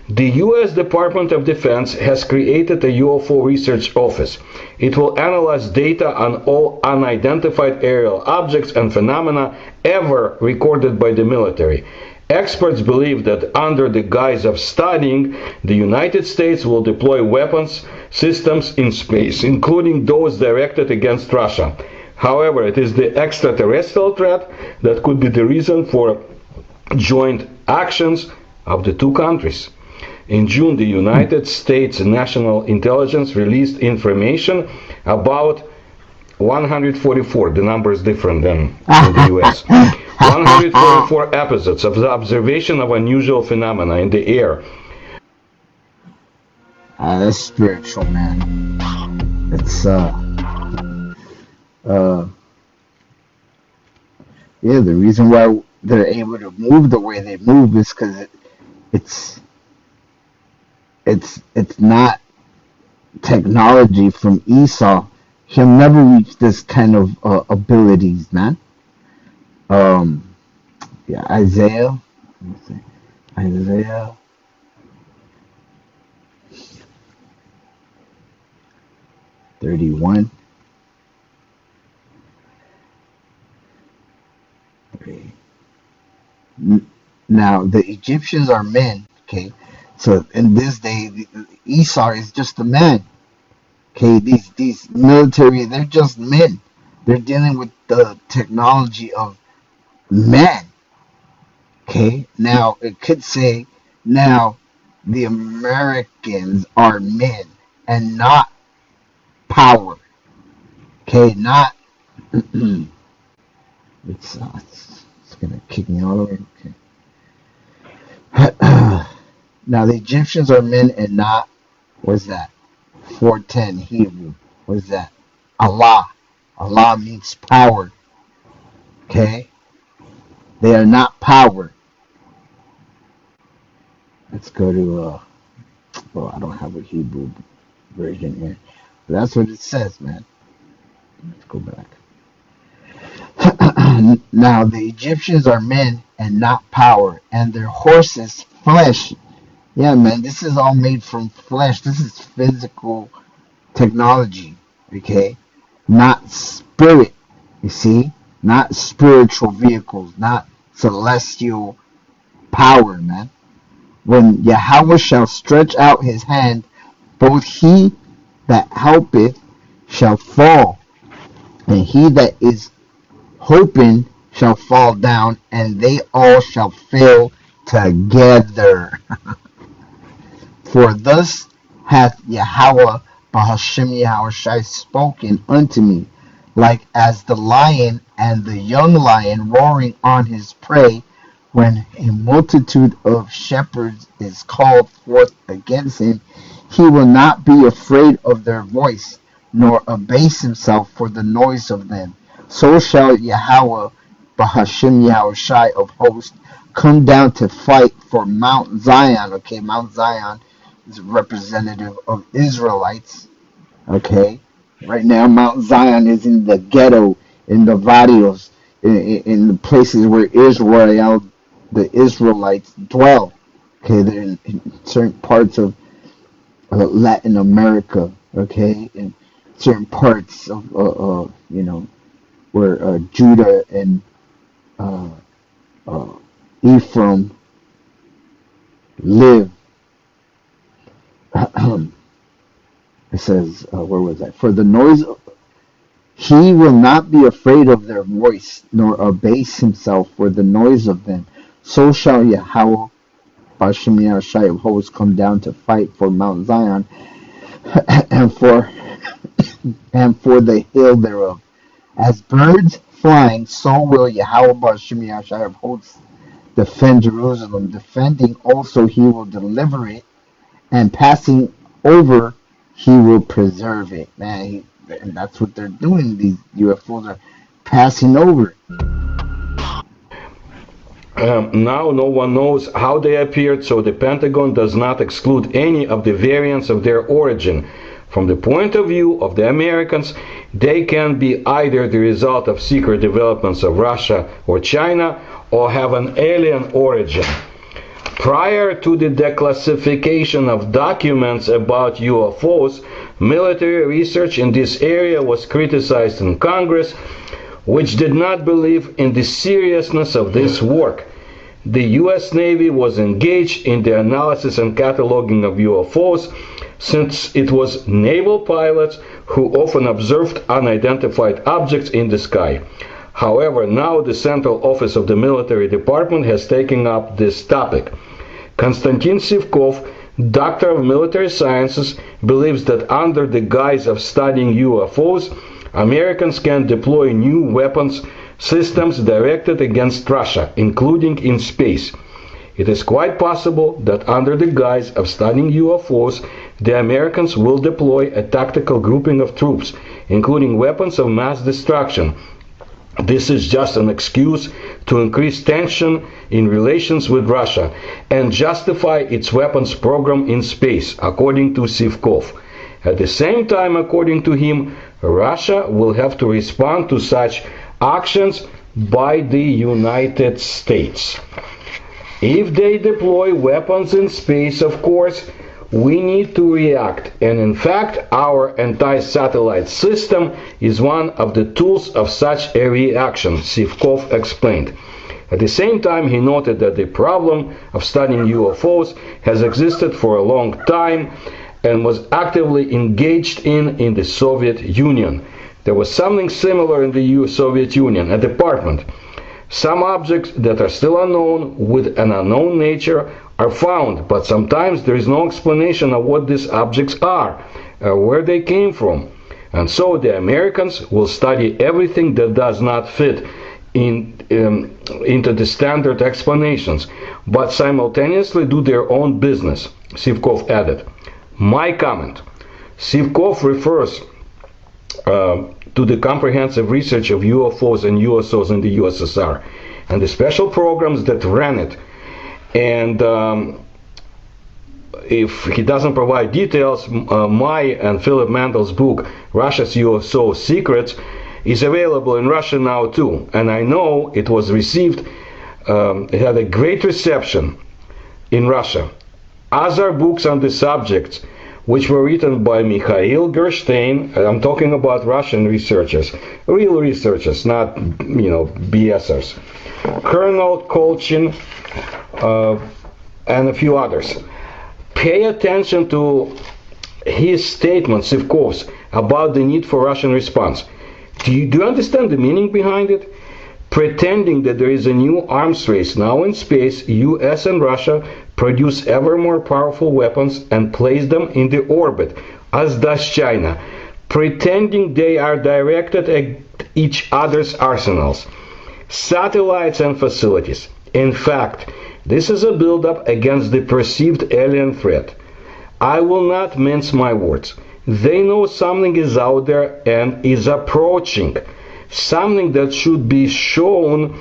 The US Department of Defense has created a UFO research office. It will analyze data on all unidentified aerial objects and phenomena ever recorded by the military. Experts believe that under the guise of studying, the United States will deploy weapons systems in space, including those directed against Russia. However, it is the extraterrestrial threat that could be the reason for joint actions of the two countries. In June, the United States National Intelligence released information about 144, the number is different than in the US, 144 episodes of the observation of unusual phenomena in the air. That's spiritual, man. It's yeah, the reason why they're able to move the way they move is because it's not technology from Esau. He'll never reach this kind of abilities, man. Yeah, Isaiah 31. Now the Egyptians are men, okay? So in this day, Esau is just a man. Okay, these military, they're just men. They're dealing with the technology of men. Okay, now it could say now the Americans are men and not power. Okay, not it's gonna kick me all over. Okay. Now the Egyptians are men and not, what's that? 410 Hebrew. What is that? Allah. Allah means power. Okay? They are not power. Let's go to Well, I don't have a Hebrew version here. But that's what it says, man. Let's go back. Now the Egyptians are men and not power, and their horses flesh. Yeah, man, this is all made from flesh. This is physical technology, okay? Not spirit, you see? Not spiritual vehicles, not celestial power, man. When Yahweh shall stretch out his hand, both he that helpeth shall fall, and he that is hoping shall fall down, and they all shall fail together. For thus hath Yahweh Bahashem Yahushai spoken unto me, like as the lion and the young lion roaring on his prey, when a multitude of shepherds is called forth against him, he will not be afraid of their voice, nor abase himself for the noise of them. So shall Yahweh Bahashem Yahushai of hosts come down to fight for Mount Zion. Okay, Mount Zion is a representative of Israelites. Okay, right now Mount Zion is in the ghetto, in the barrios, in the places where Israel, the Israelites dwell. Okay, they're in certain parts of Latin America. Okay, in certain parts of where Judah and Ephraim live. It says, where was that? For the noise, he will not be afraid of their voice, nor abase himself for the noise of them. So shall Yahweh, Bashem Yahushai of hosts, come down to fight for Mount Zion, and for the hill thereof. As birds flying, so will Yahweh Bashem Yahushai of hosts defend Jerusalem. Defending also he will deliver it, and passing over he will preserve it. Man, and that's what they're doing. These UFOs are passing over. Now no one knows how they appeared, so the Pentagon does not exclude any of the variants of their origin. From the point of view of the Americans, they can be either the result of secret developments of Russia or China, or have an alien origin. Prior to the declassification of documents about UFOs, military research in this area was criticized in Congress, which did not believe in the seriousness of this work. The U.S. Navy was engaged in the analysis and cataloging of UFOs, since it was naval pilots who often observed unidentified objects in the sky. However, now the Central Office of the Military Department has taken up this topic. Konstantin Sivkov, Doctor of Military Sciences, believes that under the guise of studying UFOs, Americans can deploy new weapons systems directed against Russia, including in space. It is quite possible that under the guise of studying UFOs, the Americans will deploy a tactical grouping of troops, including weapons of mass destruction. This is just an excuse to increase tension in relations with Russia and justify its weapons program in space, according to Sivkov. At the same time, according to him, Russia will have to respond to such actions by the United States. If they deploy weapons in space, of course, we need to react, and in fact our anti-satellite system is one of the tools of such a reaction, Sivkov explained. At the same time, he noted that the problem of studying UFOs has existed for a long time and was actively engaged in the Soviet Union. There was something similar in the Soviet Union, a department. Some objects that are still unknown with an unknown nature are found, but sometimes there is no explanation of what these objects are, where they came from. And so the Americans will study everything that does not fit into the standard explanations, but simultaneously do their own business, Sivkov added. My comment. Sivkov refers to the comprehensive research of UFOs and USOs in the USSR and the special programs that ran it. And if he doesn't provide details, my and Philip Mandel's book, Russia's USO Secrets, is available in Russian now too. And I know it was received, it had a great reception in Russia. Other books on the subject, which were written by Mikhail Gerstein, I'm talking about Russian researchers, real researchers, not, BSers, Colonel Kolchin, and a few others. Pay attention to his statements, of course, about the need for Russian response. Do you understand the meaning behind it? Pretending that there is a new arms race now in space, US and Russia produce ever more powerful weapons and place them in the orbit, as does China. Pretending they are directed at each other's arsenals, satellites and facilities. In fact, this is a build-up against the perceived alien threat. I will not mince my words. They know something is out there and is approaching. Something that should be shown,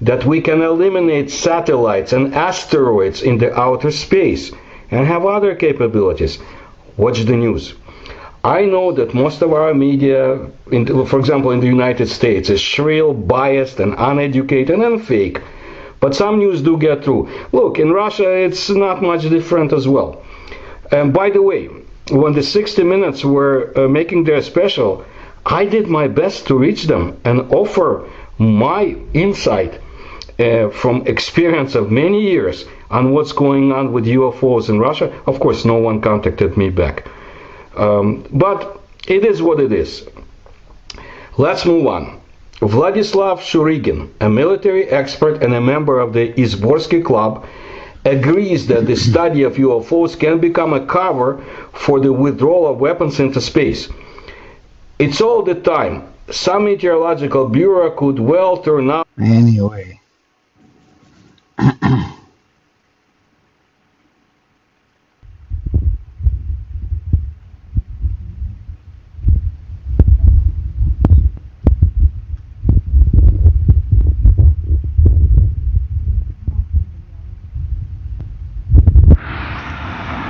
that we can eliminate satellites and asteroids in the outer space and have other capabilities. Watch the news. I know that most of our media, for example in the United States, is shrill, biased and uneducated and fake. But some news do get through. Look, in Russia it's not much different as well. And by the way, when the 60 Minutes were making their special, I did my best to reach them and offer my insight from experience of many years on what's going on with UFOs in Russia. Of course, no one contacted me back. But it is what it is. Let's move on. Vladislav Shurigin, a military expert and a member of the Izborsky Club, agrees that the study of UFOs can become a cover for the withdrawal of weapons into space. It's all the time. Some meteorological bureau could well turn out. Anyway.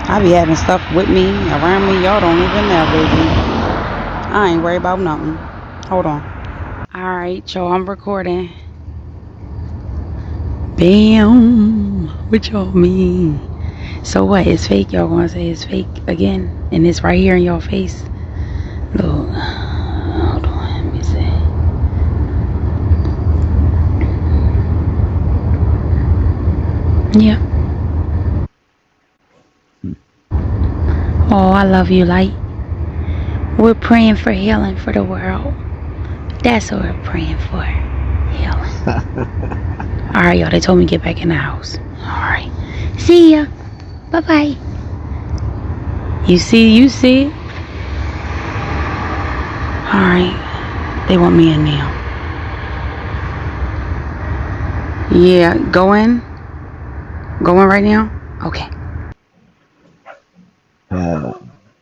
I be having stuff with me, around me, y'all don't even know, baby. I ain't worried about nothing. Hold on. Alright, y'all, I'm recording. Bam! What y'all mean? So what? It's fake? Y'all gonna say it's fake again? And it's right here in your face? Look. Hold on, let me see. Yeah. Oh, I love you, Light. We're praying for healing for the world. That's what we're praying for. Healing. Alright, y'all. They told me to get back in the house. Alright. See ya. Bye-bye. You see? Alright. They want me in now. Yeah, go in? Go in right now? Okay.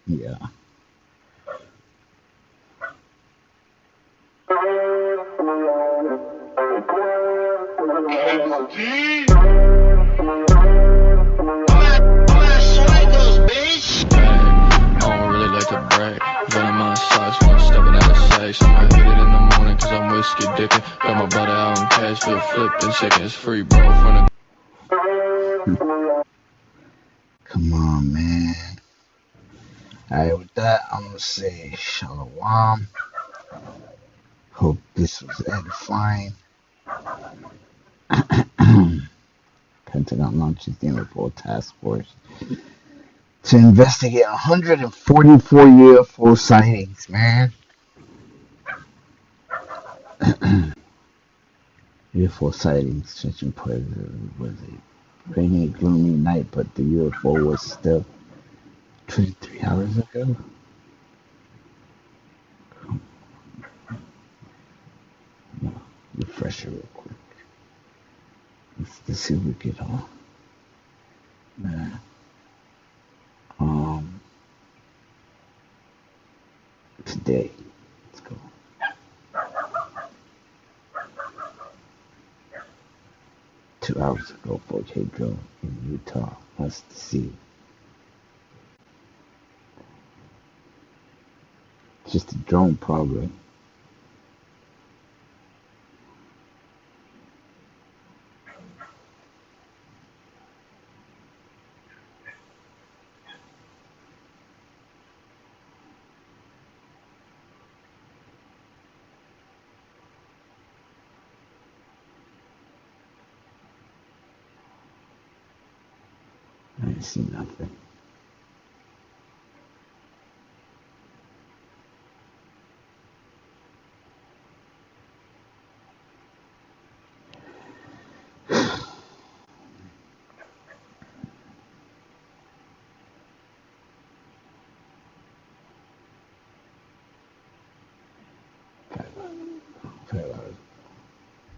Yeah. Whiskey dipping, got my butter out in cash, flip flipping, chickens free, bro. From the Come on, man. Alright, with that, I'm gonna say shalom. Hope this was edifying. Pentagon launches the Interpol task force to investigate 144 UFO sightings, man. UFO sightings, such important was a rainy, gloomy night, but the UFO was still 23 hours ago. Refresh it real quick. Let's see if we get on. Today. Let's go. Two hours ago, 4K drone in Utah, west to sea. just a drone, probably. I see nothing.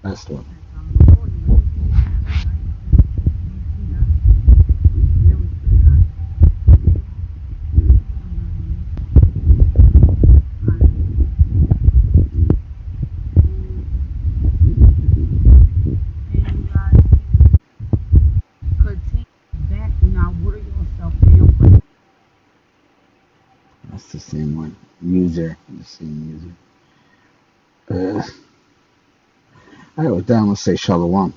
That's the one. That's the same one. User, the same user. I wrote down, let's say Shalom.